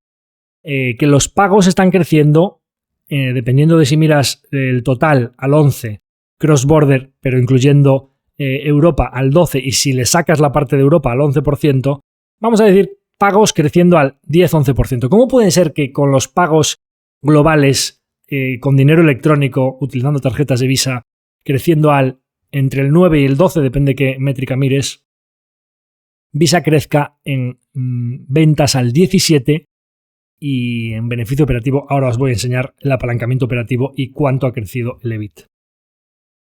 que los pagos están creciendo, dependiendo de si miras el total al 11, cross-border, pero incluyendo Europa al 12, y si le sacas la parte de Europa al 11%, vamos a decir pagos creciendo al 10-11%. ¿Cómo puede ser que con los pagos globales con dinero electrónico, utilizando tarjetas de Visa, creciendo entre el 9 y el 12, depende qué métrica mires, Visa crezca en ventas al 17 y en beneficio operativo? Ahora os voy a enseñar el apalancamiento operativo y cuánto ha crecido el EBIT.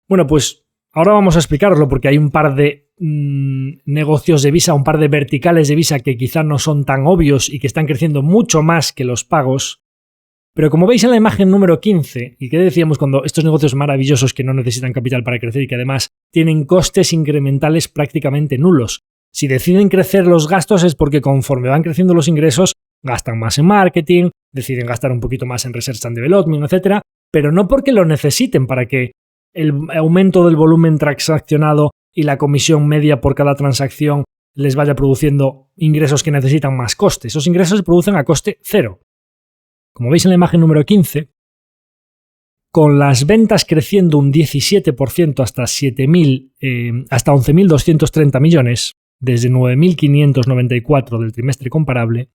Bueno, pues ahora vamos a explicaroslo porque hay un par de negocios de Visa, un par de verticales de Visa que quizá no son tan obvios y que están creciendo mucho más que los pagos. Pero como veis en la imagen número 15, y que decíamos cuando estos negocios maravillosos que no necesitan capital para crecer y que además tienen costes incrementales prácticamente nulos. Si deciden crecer los gastos es porque conforme van creciendo los ingresos gastan más en marketing, deciden gastar un poquito más en research and development, etc. Pero no porque lo necesiten para que el aumento del volumen transaccionado y la comisión media por cada transacción les vaya produciendo ingresos que necesitan más coste. Esos ingresos se producen a coste cero. Como veis en la imagen número 15, con las ventas creciendo un 17% hasta 11.230 millones, desde 9.594 del trimestre comparable,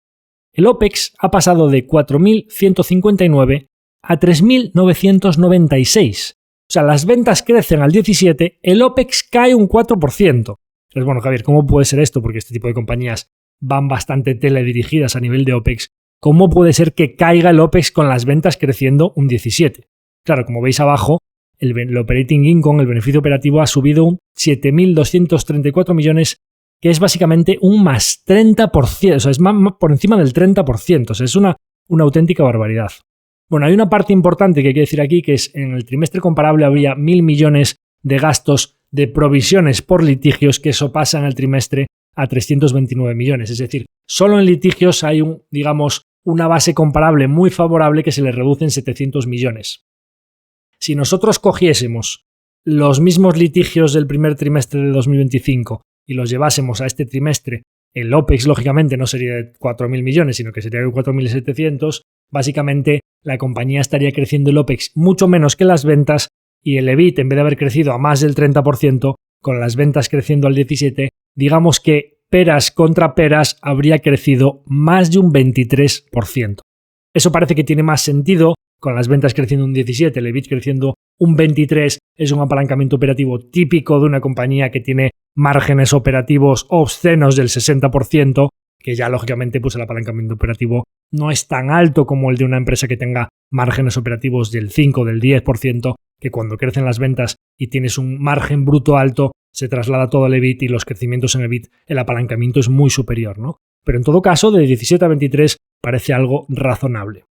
el OPEX ha pasado de 4.159 a 3.996. O sea, las ventas crecen al 17, el OPEX cae un 4%. Entonces, bueno, Javier, ¿cómo puede ser esto? Porque este tipo de compañías van bastante teledirigidas a nivel de OPEX. ¿Cómo puede ser que caiga el OPEX con las ventas creciendo un 17? Claro, como veis abajo, el operating income, el beneficio operativo, ha subido un 7.234 millones, que es básicamente un más 30%, o sea, es más por encima del 30%, o sea, es una auténtica barbaridad. Bueno, hay una parte importante que hay que decir aquí, que es en el trimestre comparable habría 1.000 millones de gastos de provisiones por litigios, que eso pasa en el trimestre a 329 millones. Es decir, solo en litigios hay una base comparable muy favorable que se le reduce en 700 millones. Si nosotros cogiésemos los mismos litigios del primer trimestre de 2025 y los llevásemos a este trimestre, el OPEX lógicamente no sería de 4.000 millones, sino que sería de 4.700, básicamente la compañía estaría creciendo el OPEX mucho menos que las ventas y el EBIT, en vez de haber crecido a más del 30%, con las ventas creciendo al 17%, digamos que peras contra peras habría crecido más de un 23%. Eso parece que tiene más sentido, con las ventas creciendo un 17%, el EBIT creciendo un 23%, es un apalancamiento operativo típico de una compañía que tiene márgenes operativos obscenos del 60%, que ya lógicamente pues el apalancamiento operativo no es tan alto como el de una empresa que tenga márgenes operativos del 5 o del 10%, que cuando crecen las ventas y tienes un margen bruto alto, se traslada todo al EBIT y los crecimientos en EBIT, el apalancamiento es muy superior, ¿no? Pero en todo caso, de 17 a 23 parece algo razonable.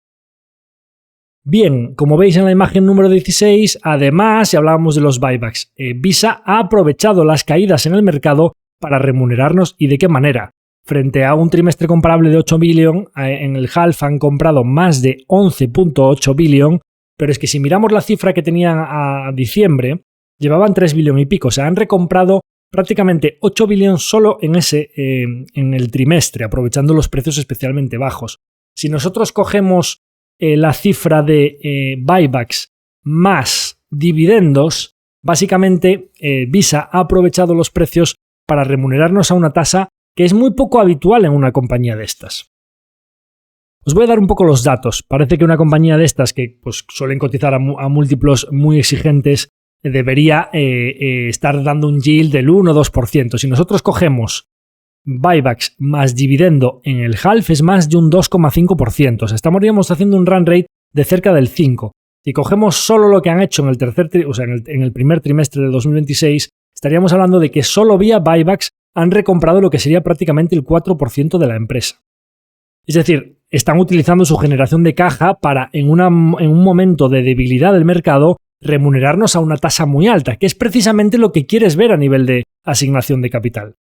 Bien, como veis en la imagen número 16, además, si hablábamos de los buybacks, Visa ha aprovechado las caídas en el mercado para remunerarnos. ¿Y de qué manera? Frente a un trimestre comparable de 8 billion, en el half han comprado más de 11.8 billion, pero es que si miramos la cifra que tenían a diciembre, llevaban 3 billion y pico, o sea, han recomprado prácticamente 8 billion solo en el trimestre, aprovechando los precios especialmente bajos. Si nosotros cogemos la cifra de buybacks más dividendos, básicamente Visa ha aprovechado los precios para remunerarnos a una tasa que es muy poco habitual en una compañía de estas. Os voy a dar un poco los datos. Parece que una compañía de estas que pues, suelen cotizar a múltiplos muy exigentes debería estar dando un yield del 1 o 2%. Si nosotros cogemos buybacks más dividendo en el half es más de un 2,5%. O sea, estaríamos haciendo un run rate de cerca del 5%. Si cogemos solo lo que han hecho en el primer trimestre de 2026, estaríamos hablando de que solo vía buybacks han recomprado lo que sería prácticamente el 4% de la empresa. Es decir, están utilizando su generación de caja para, en un momento de debilidad del mercado, remunerarnos a una tasa muy alta, que es precisamente lo que quieres ver a nivel de asignación de capital.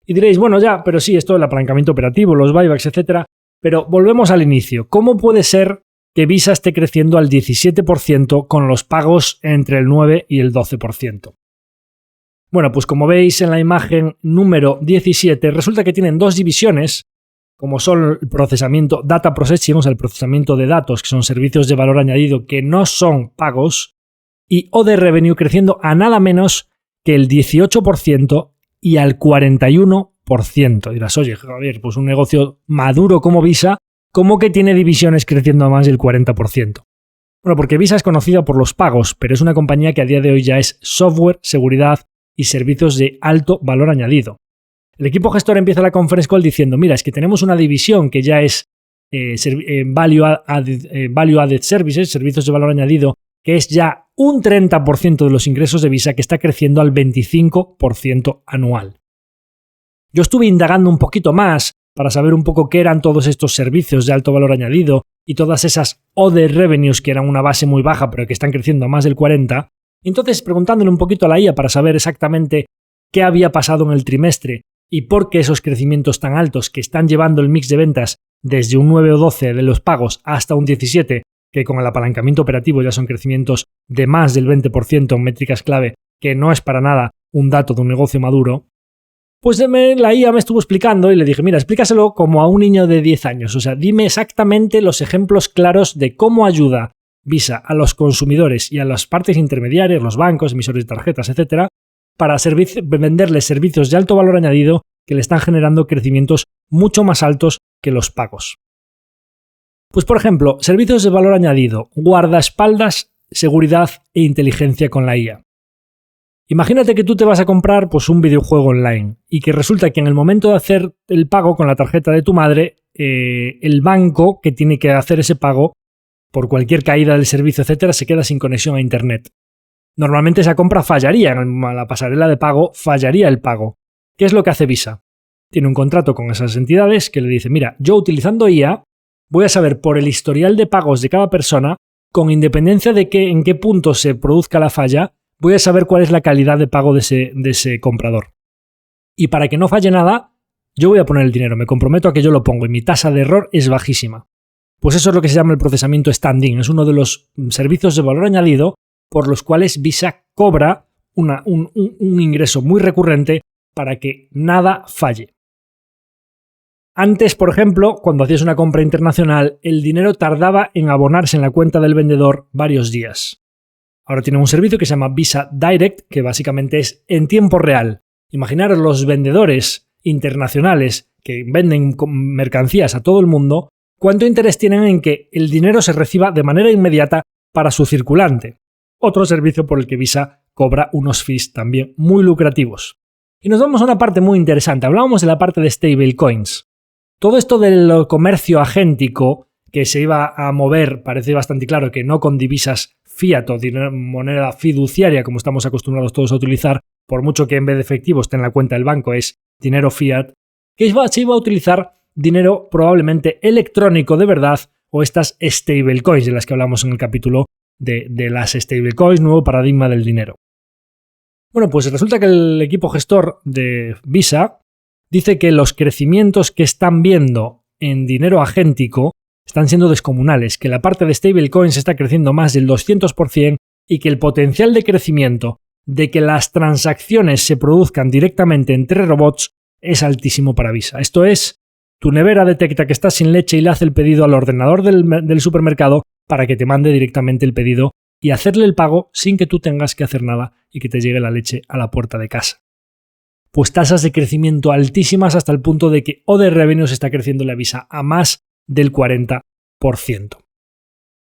Y diréis, bueno, ya, pero sí, esto del apalancamiento operativo, los buybacks, etc. Pero volvemos al inicio. ¿Cómo puede ser que Visa esté creciendo al 17% con los pagos entre el 9 y el 12%? Bueno, pues como veis en la imagen número 17, resulta que tienen dos divisiones, como son el procesamiento, data processing, o sea, el procesamiento de datos, que son servicios de valor añadido que no son pagos, y Other Revenue creciendo a nada menos que el 18% y al 41%. Dirás, oye, Javier, pues un negocio maduro como Visa, ¿cómo que tiene divisiones creciendo a más del 40%? Bueno, porque Visa es conocida por los pagos, pero es una compañía que a día de hoy ya es software, seguridad y servicios de alto valor añadido. El equipo gestor empieza la conference call diciendo, mira, es que tenemos una división que ya es Value Added Services, servicios de valor añadido, que es ya un 30% de los ingresos de Visa, que está creciendo al 25% anual. Yo estuve indagando un poquito más para saber un poco qué eran todos estos servicios de alto valor añadido y todas esas Other Revenues que eran una base muy baja pero que están creciendo a más del 40%. Entonces, preguntándole un poquito a la IA para saber exactamente qué había pasado en el trimestre y por qué esos crecimientos tan altos que están llevando el mix de ventas desde un 9 o 12 de los pagos hasta un 17, que con el apalancamiento operativo ya son crecimientos de más del 20% en métricas clave, que no es para nada un dato de un negocio maduro, pues la IA me estuvo explicando y le dije, mira, explícaselo como a un niño de 10 años, o sea, dime exactamente los ejemplos claros de cómo ayuda Visa a los consumidores y a las partes intermediarias, los bancos, emisores de tarjetas, etcétera, para venderles servicios de alto valor añadido que le están generando crecimientos mucho más altos que los pagos. Pues por ejemplo, servicios de valor añadido, guardaespaldas, seguridad e inteligencia con la IA. Imagínate que tú te vas a comprar pues, un videojuego online y que resulta que en el momento de hacer el pago con la tarjeta de tu madre, el banco que tiene que hacer ese pago, por cualquier caída del servicio, etcétera, se queda sin conexión a Internet. Normalmente esa compra fallaría, en la pasarela de pago fallaría el pago. ¿Qué es lo que hace Visa? Tiene un contrato con esas entidades que le dice, mira, yo utilizando IA voy a saber por el historial de pagos de cada persona, con independencia de en qué punto se produzca la falla, voy a saber cuál es la calidad de pago de ese comprador. Y para que no falle nada, yo voy a poner el dinero, me comprometo a que yo lo pongo y mi tasa de error es bajísima. Pues eso es lo que se llama el procesamiento standing, es uno de los servicios de valor añadido por los cuales Visa cobra un ingreso muy recurrente para que nada falle. Antes, por ejemplo, cuando hacías una compra internacional, el dinero tardaba en abonarse en la cuenta del vendedor varios días. Ahora tienen un servicio que se llama Visa Direct, que básicamente es en tiempo real. Imaginaros los vendedores internacionales que venden mercancías a todo el mundo, cuánto interés tienen en que el dinero se reciba de manera inmediata para su circulante. Otro servicio por el que Visa cobra unos fees también muy lucrativos. Y nos vamos a una parte muy interesante. Hablábamos de la parte de stablecoins. Todo esto del comercio agéntico que se iba a mover, parece bastante claro que no con divisas fiat o moneda fiduciaria como estamos acostumbrados todos a utilizar, por mucho que en vez de efectivo esté en la cuenta del banco es dinero fiat, que se iba a utilizar dinero probablemente electrónico de verdad o estas stablecoins de las que hablamos en el capítulo de las stablecoins, nuevo paradigma del dinero. Bueno, pues resulta que el equipo gestor de Visa dice que los crecimientos que están viendo en dinero agéntico están siendo descomunales, que la parte de stablecoins está creciendo más del 200% y que el potencial de crecimiento de que las transacciones se produzcan directamente entre robots es altísimo para Visa. Esto es, tu nevera detecta que estás sin leche y le hace el pedido al ordenador del supermercado para que te mande directamente el pedido y hacerle el pago sin que tú tengas que hacer nada y que te llegue la leche a la puerta de casa. Pues tasas de crecimiento altísimas hasta el punto de que Other Revenues está creciendo la Visa a más del 40%.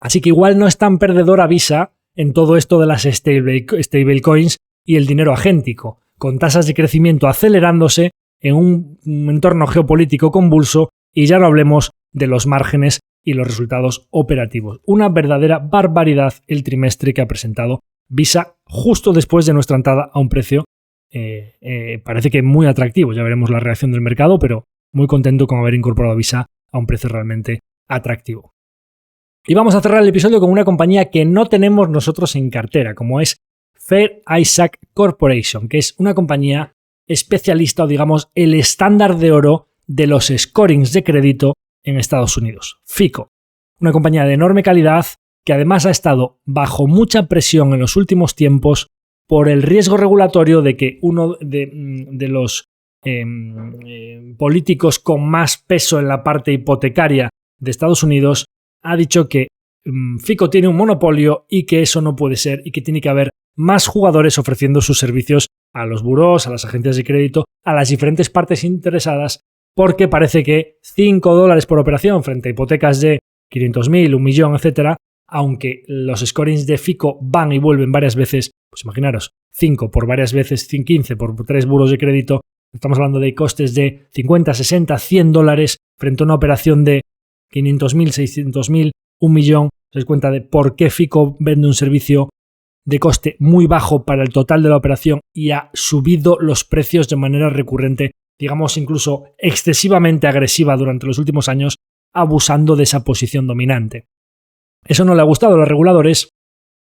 Así que igual no es tan perdedora Visa en todo esto de las stablecoins y el dinero agéntico, con tasas de crecimiento acelerándose en un entorno geopolítico convulso y ya no hablemos de los márgenes y los resultados operativos. Una verdadera barbaridad el trimestre que ha presentado Visa justo después de nuestra entrada a un precio parece que muy atractivo. Ya veremos la reacción del mercado, pero muy contento con haber incorporado a Visa a un precio realmente atractivo. Y vamos a cerrar el episodio con una compañía que no tenemos nosotros en cartera, como es Fair Isaac Corporation, que es una compañía especialista o digamos el estándar de oro de los scorings de crédito en Estados Unidos. FICO, una compañía de enorme calidad que además ha estado bajo mucha presión en los últimos tiempos por el riesgo regulatorio de que uno de los políticos con más peso en la parte hipotecaria de Estados Unidos ha dicho que FICO tiene un monopolio y que eso no puede ser y que tiene que haber más jugadores ofreciendo sus servicios a los burós, a las agencias de crédito, a las diferentes partes interesadas, porque parece que $5 por operación frente a hipotecas de 500.000, 1 millón, etcétera, aunque los scorings de FICO van y vuelven varias veces, pues imaginaros, 5 por varias veces, 15 por 3 buros de crédito, estamos hablando de costes de 50, 60, $100 frente a una operación de 500.000, 600.000, 1 millón. Se das cuenta de por qué FICO vende un servicio de coste muy bajo para el total de la operación y ha subido los precios de manera recurrente, digamos incluso excesivamente agresiva durante los últimos años, abusando de esa posición dominante. Eso no le ha gustado a los reguladores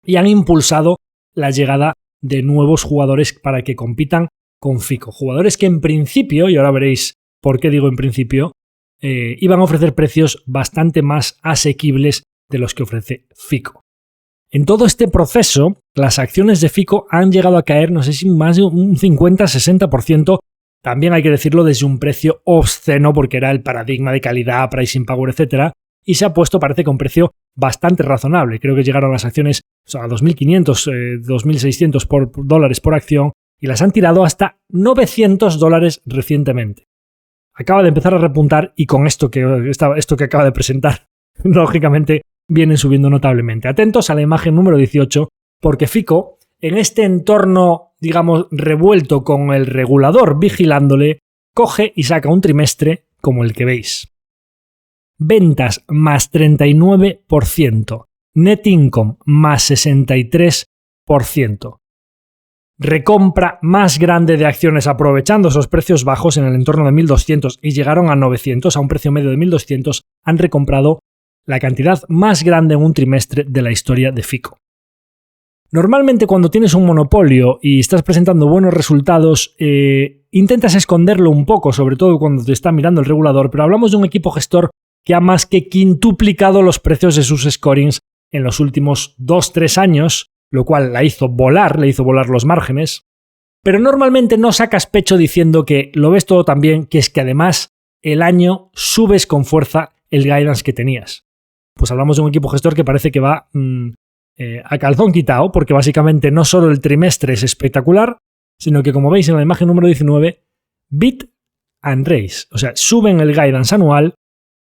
y han impulsado la llegada de nuevos jugadores para que compitan con FICO. Jugadores que en principio, y ahora veréis por qué digo en principio, iban a ofrecer precios bastante más asequibles de los que ofrece FICO. En todo este proceso, las acciones de FICO han llegado a caer, no sé si más de un 50-60%, también hay que decirlo desde un precio obsceno porque era el paradigma de calidad, pricing power, etc. Y se ha puesto, parece que a un precio bastante razonable. Creo que llegaron las acciones a 2.500, 2.600 dólares por acción y las han tirado hasta $900 recientemente. Acaba de empezar a repuntar y con esto que acaba de presentar, lógicamente, vienen subiendo notablemente. Atentos a la imagen número 18, porque FICO, en este entorno, digamos, revuelto con el regulador vigilándole, coge y saca un trimestre como el que veis. Ventas más 39%, net income más 63%. Recompra más grande de acciones aprovechando esos precios bajos en el entorno de 1.200 y llegaron a 900, a un precio medio de 1.200, han recomprado la cantidad más grande en un trimestre de la historia de FICO. Normalmente cuando tienes un monopolio y estás presentando buenos resultados, intentas esconderlo un poco, sobre todo cuando te está mirando el regulador, pero hablamos de un equipo gestor que ha más que quintuplicado los precios de sus scorings en los últimos 2-3 años, lo cual le hizo volar los márgenes, pero normalmente no sacas pecho diciendo que lo ves todo tan bien, que es que además el año subes con fuerza el guidance que tenías. Pues hablamos de un equipo gestor que parece que va a calzón quitado, porque básicamente no solo el trimestre es espectacular, sino que como veis en la imagen número 19, beat and raise, o sea, suben el guidance anual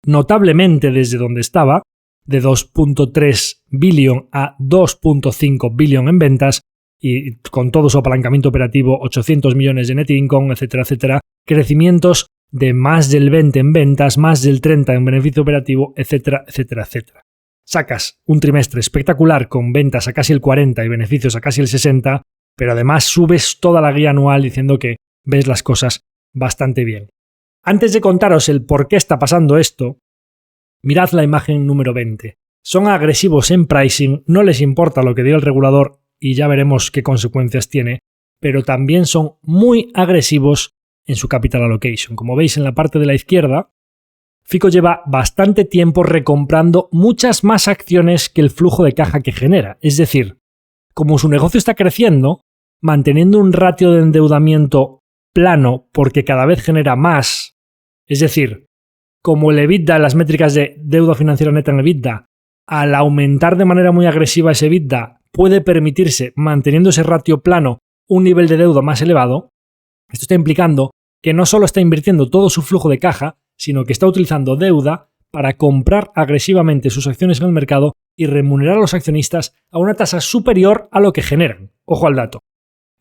notablemente desde donde estaba, de 2.3 billion a 2.5 billion en ventas, y con todo su apalancamiento operativo, 800 millones de net income, etcétera, etcétera, crecimientos de más del 20 en ventas, más del 30 en beneficio operativo, etcétera, etcétera, etcétera. Sacas un trimestre espectacular con ventas a casi el 40 y beneficios a casi el 60, pero además subes toda la guía anual diciendo que ves las cosas bastante bien. Antes de contaros el por qué está pasando esto, mirad la imagen número 20. Son agresivos en pricing, no les importa lo que diga el regulador y ya veremos qué consecuencias tiene, pero también son muy agresivos en su capital allocation. Como veis en la parte de la izquierda, Fico lleva bastante tiempo recomprando muchas más acciones que el flujo de caja que genera. Es decir, como su negocio está creciendo, manteniendo un ratio de endeudamiento plano porque cada vez genera más, es decir, como el EBITDA, las métricas de deuda financiera neta en EBITDA, al aumentar de manera muy agresiva ese EBITDA, puede permitirse, manteniendo ese ratio plano, un nivel de deuda más elevado. Esto está implicando que no solo está invirtiendo todo su flujo de caja, sino que está utilizando deuda para comprar agresivamente sus acciones en el mercado y remunerar a los accionistas a una tasa superior a lo que generan. Ojo al dato.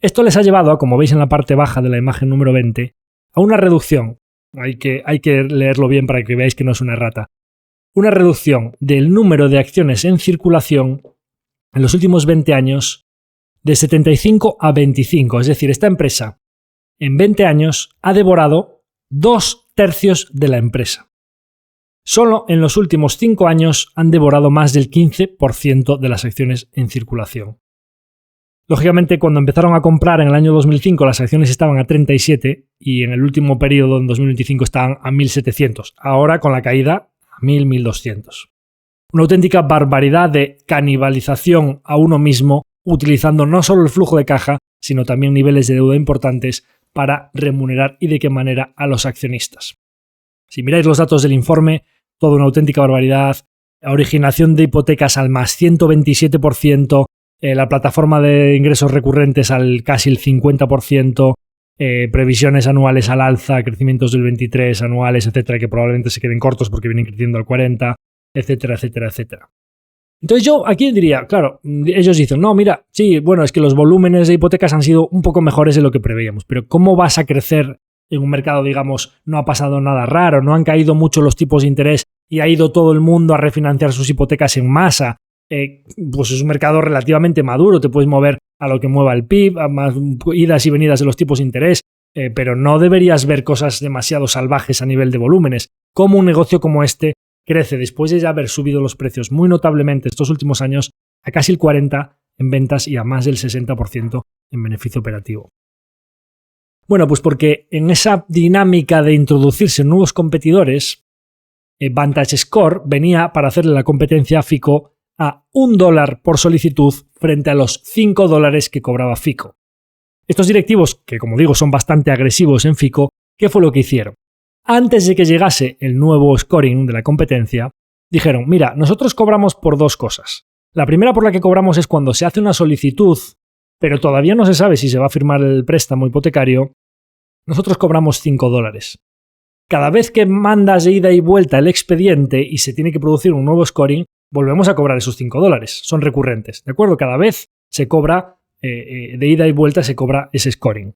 Esto les ha llevado a, como veis en la parte baja de la imagen número 20, a una reducción. Hay que leerlo bien para que veáis que no es una errata. Una reducción del número de acciones en circulación en los últimos 20 años de 75 a 25. Es decir, esta empresa en 20 años ha devorado 2/3 de la empresa. Solo en los últimos 5 años han devorado más del 15% de las acciones en circulación. Lógicamente, cuando empezaron a comprar en el año 2005 las acciones estaban a 37 y en el último periodo, en 2025, estaban a 1.700. Ahora, con la caída, a 1.000, 1.200. Una auténtica barbaridad de canibalización a uno mismo, utilizando no solo el flujo de caja, sino también niveles de deuda importantes para remunerar y de qué manera a los accionistas. Si miráis los datos del informe, toda una auténtica barbaridad. Originación de hipotecas al más 127%, la plataforma de ingresos recurrentes al casi el 50%, previsiones anuales al alza, crecimientos del 23 anuales, etcétera, que probablemente se queden cortos porque vienen creciendo al 40%, etcétera, etcétera, etcétera. Entonces yo aquí diría, claro, ellos dicen, no, mira, sí, bueno, es que los volúmenes de hipotecas han sido un poco mejores de lo que preveíamos, pero ¿cómo vas a crecer en un mercado, digamos, no ha pasado nada raro, no han caído mucho los tipos de interés y ha ido todo el mundo a refinanciar sus hipotecas en masa? Pues es un mercado relativamente maduro, te puedes mover a lo que mueva el PIB, a más idas y venidas de los tipos de interés, pero no deberías ver cosas demasiado salvajes a nivel de volúmenes. ¿Cómo un negocio como este crece después de ya haber subido los precios muy notablemente estos últimos años a casi el 40% en ventas y a más del 60% en beneficio operativo? Bueno, pues porque en esa dinámica de introducirse nuevos competidores, VantageScore venía para hacerle la competencia a Fico a $1 por solicitud frente a los $5 que cobraba Fico. Estos directivos, que como digo son bastante agresivos en Fico, ¿qué fue lo que hicieron? Antes de que llegase el nuevo scoring de la competencia, dijeron, mira, nosotros cobramos por dos cosas. La primera por la que cobramos es cuando se hace una solicitud, pero todavía no se sabe si se va a firmar el préstamo hipotecario, nosotros cobramos $5. Cada vez que mandas de ida y vuelta el expediente y se tiene que producir un nuevo scoring, volvemos a cobrar esos $5. Son recurrentes, ¿de acuerdo? Cada vez se cobra, de ida y vuelta se cobra ese scoring.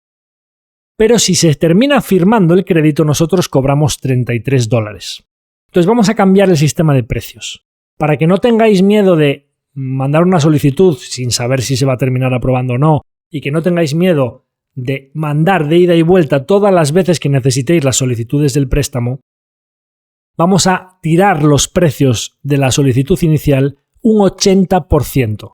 Pero si se termina firmando el crédito, nosotros cobramos $33. Entonces vamos a cambiar el sistema de precios. Para que no tengáis miedo de mandar una solicitud sin saber si se va a terminar aprobando o no, y que no tengáis miedo de mandar de ida y vuelta todas las veces que necesitéis las solicitudes del préstamo, vamos a tirar los precios de la solicitud inicial un 80%.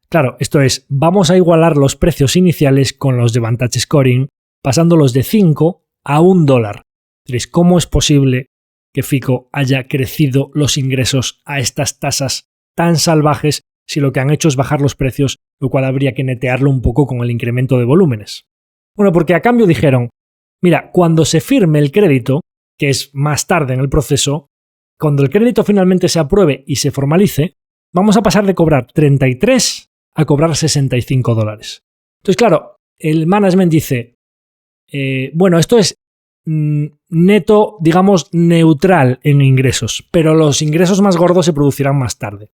Claro, esto es, vamos a igualar los precios iniciales con los de Vantage Scoring, pasándolos de 5 a $1. Entonces, ¿cómo es posible que Fico haya crecido los ingresos a estas tasas tan salvajes si lo que han hecho es bajar los precios, lo cual habría que netearlo un poco con el incremento de volúmenes. Bueno, porque a cambio dijeron, mira, cuando se firme el crédito, que es más tarde en el proceso, cuando el crédito finalmente se apruebe y se formalice, vamos a pasar de cobrar 33 a cobrar $65. Entonces, claro, el management dice, bueno, esto es neto, digamos, neutral en ingresos, pero los ingresos más gordos se producirán más tarde.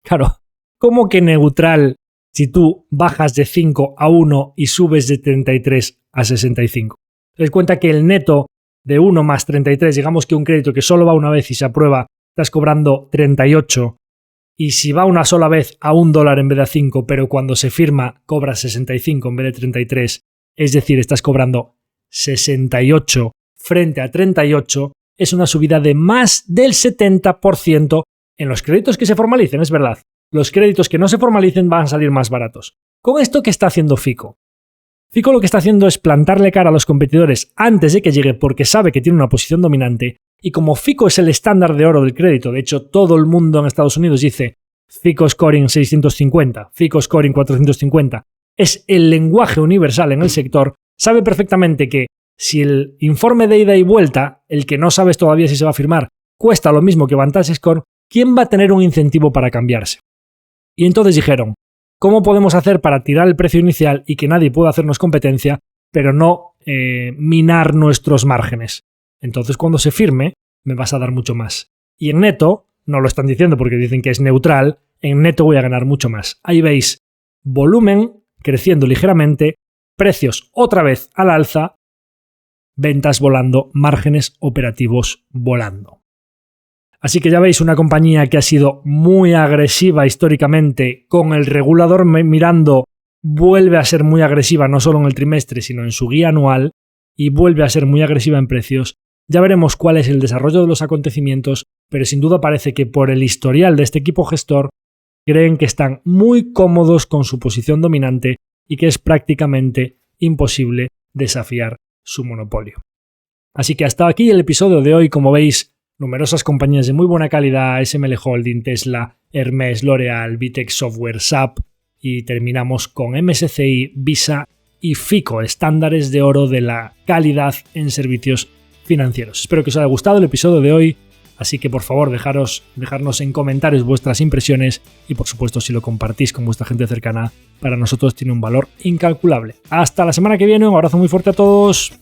Claro, ¿cómo que neutral si tú bajas de 5 a 1 y subes de 33 a 65? Te das cuenta que el neto de 1 más 33, digamos que un crédito que solo va una vez y se aprueba, estás cobrando 38, y si va una sola vez a $1 en vez de a 5, pero cuando se firma cobras 65 en vez de 33, es decir, estás cobrando 68 frente a 38, es una subida de más del 70% en los créditos que se formalicen, es verdad. Los créditos que no se formalicen van a salir más baratos. ¿Con esto qué está haciendo Fico? Fico lo que está haciendo es plantarle cara a los competidores antes de que llegue porque sabe que tiene una posición dominante, y como Fico es el estándar de oro del crédito, de hecho todo el mundo en Estados Unidos dice Fico Scoring 650, Fico Scoring 450, es el lenguaje universal en el sector, sabe perfectamente que si el informe de ida y vuelta, el que no sabes todavía si se va a firmar, cuesta lo mismo que VantageScore, ¿quién va a tener un incentivo para cambiarse? Y entonces dijeron, ¿cómo podemos hacer para tirar el precio inicial y que nadie pueda hacernos competencia, pero no minar nuestros márgenes? Entonces cuando se firme, me vas a dar mucho más. Y en neto, no lo están diciendo porque dicen que es neutral, en neto voy a ganar mucho más. Ahí veis, volumen creciendo ligeramente, precios otra vez al alza, ventas volando, márgenes operativos volando. Así que ya veis una compañía que ha sido muy agresiva históricamente con el regulador mirando, vuelve a ser muy agresiva no solo en el trimestre sino en su guía anual y vuelve a ser muy agresiva en precios. Ya veremos cuál es el desarrollo de los acontecimientos, pero sin duda parece que por el historial de este equipo gestor creen que están muy cómodos con su posición dominante y que es prácticamente imposible desafiar su monopolio. Así que hasta aquí el episodio de hoy. Como veis, numerosas compañías de muy buena calidad, SML Holding, Tesla, Hermes, L'Oréal, Vitex Software, SAP, y terminamos con MSCI, Visa y Fico, estándares de oro de la calidad en servicios financieros. Espero que os haya gustado el episodio de hoy, así que por favor dejarnos en comentarios vuestras impresiones y por supuesto si lo compartís con vuestra gente cercana, para nosotros tiene un valor incalculable. Hasta la semana que viene, un abrazo muy fuerte a todos.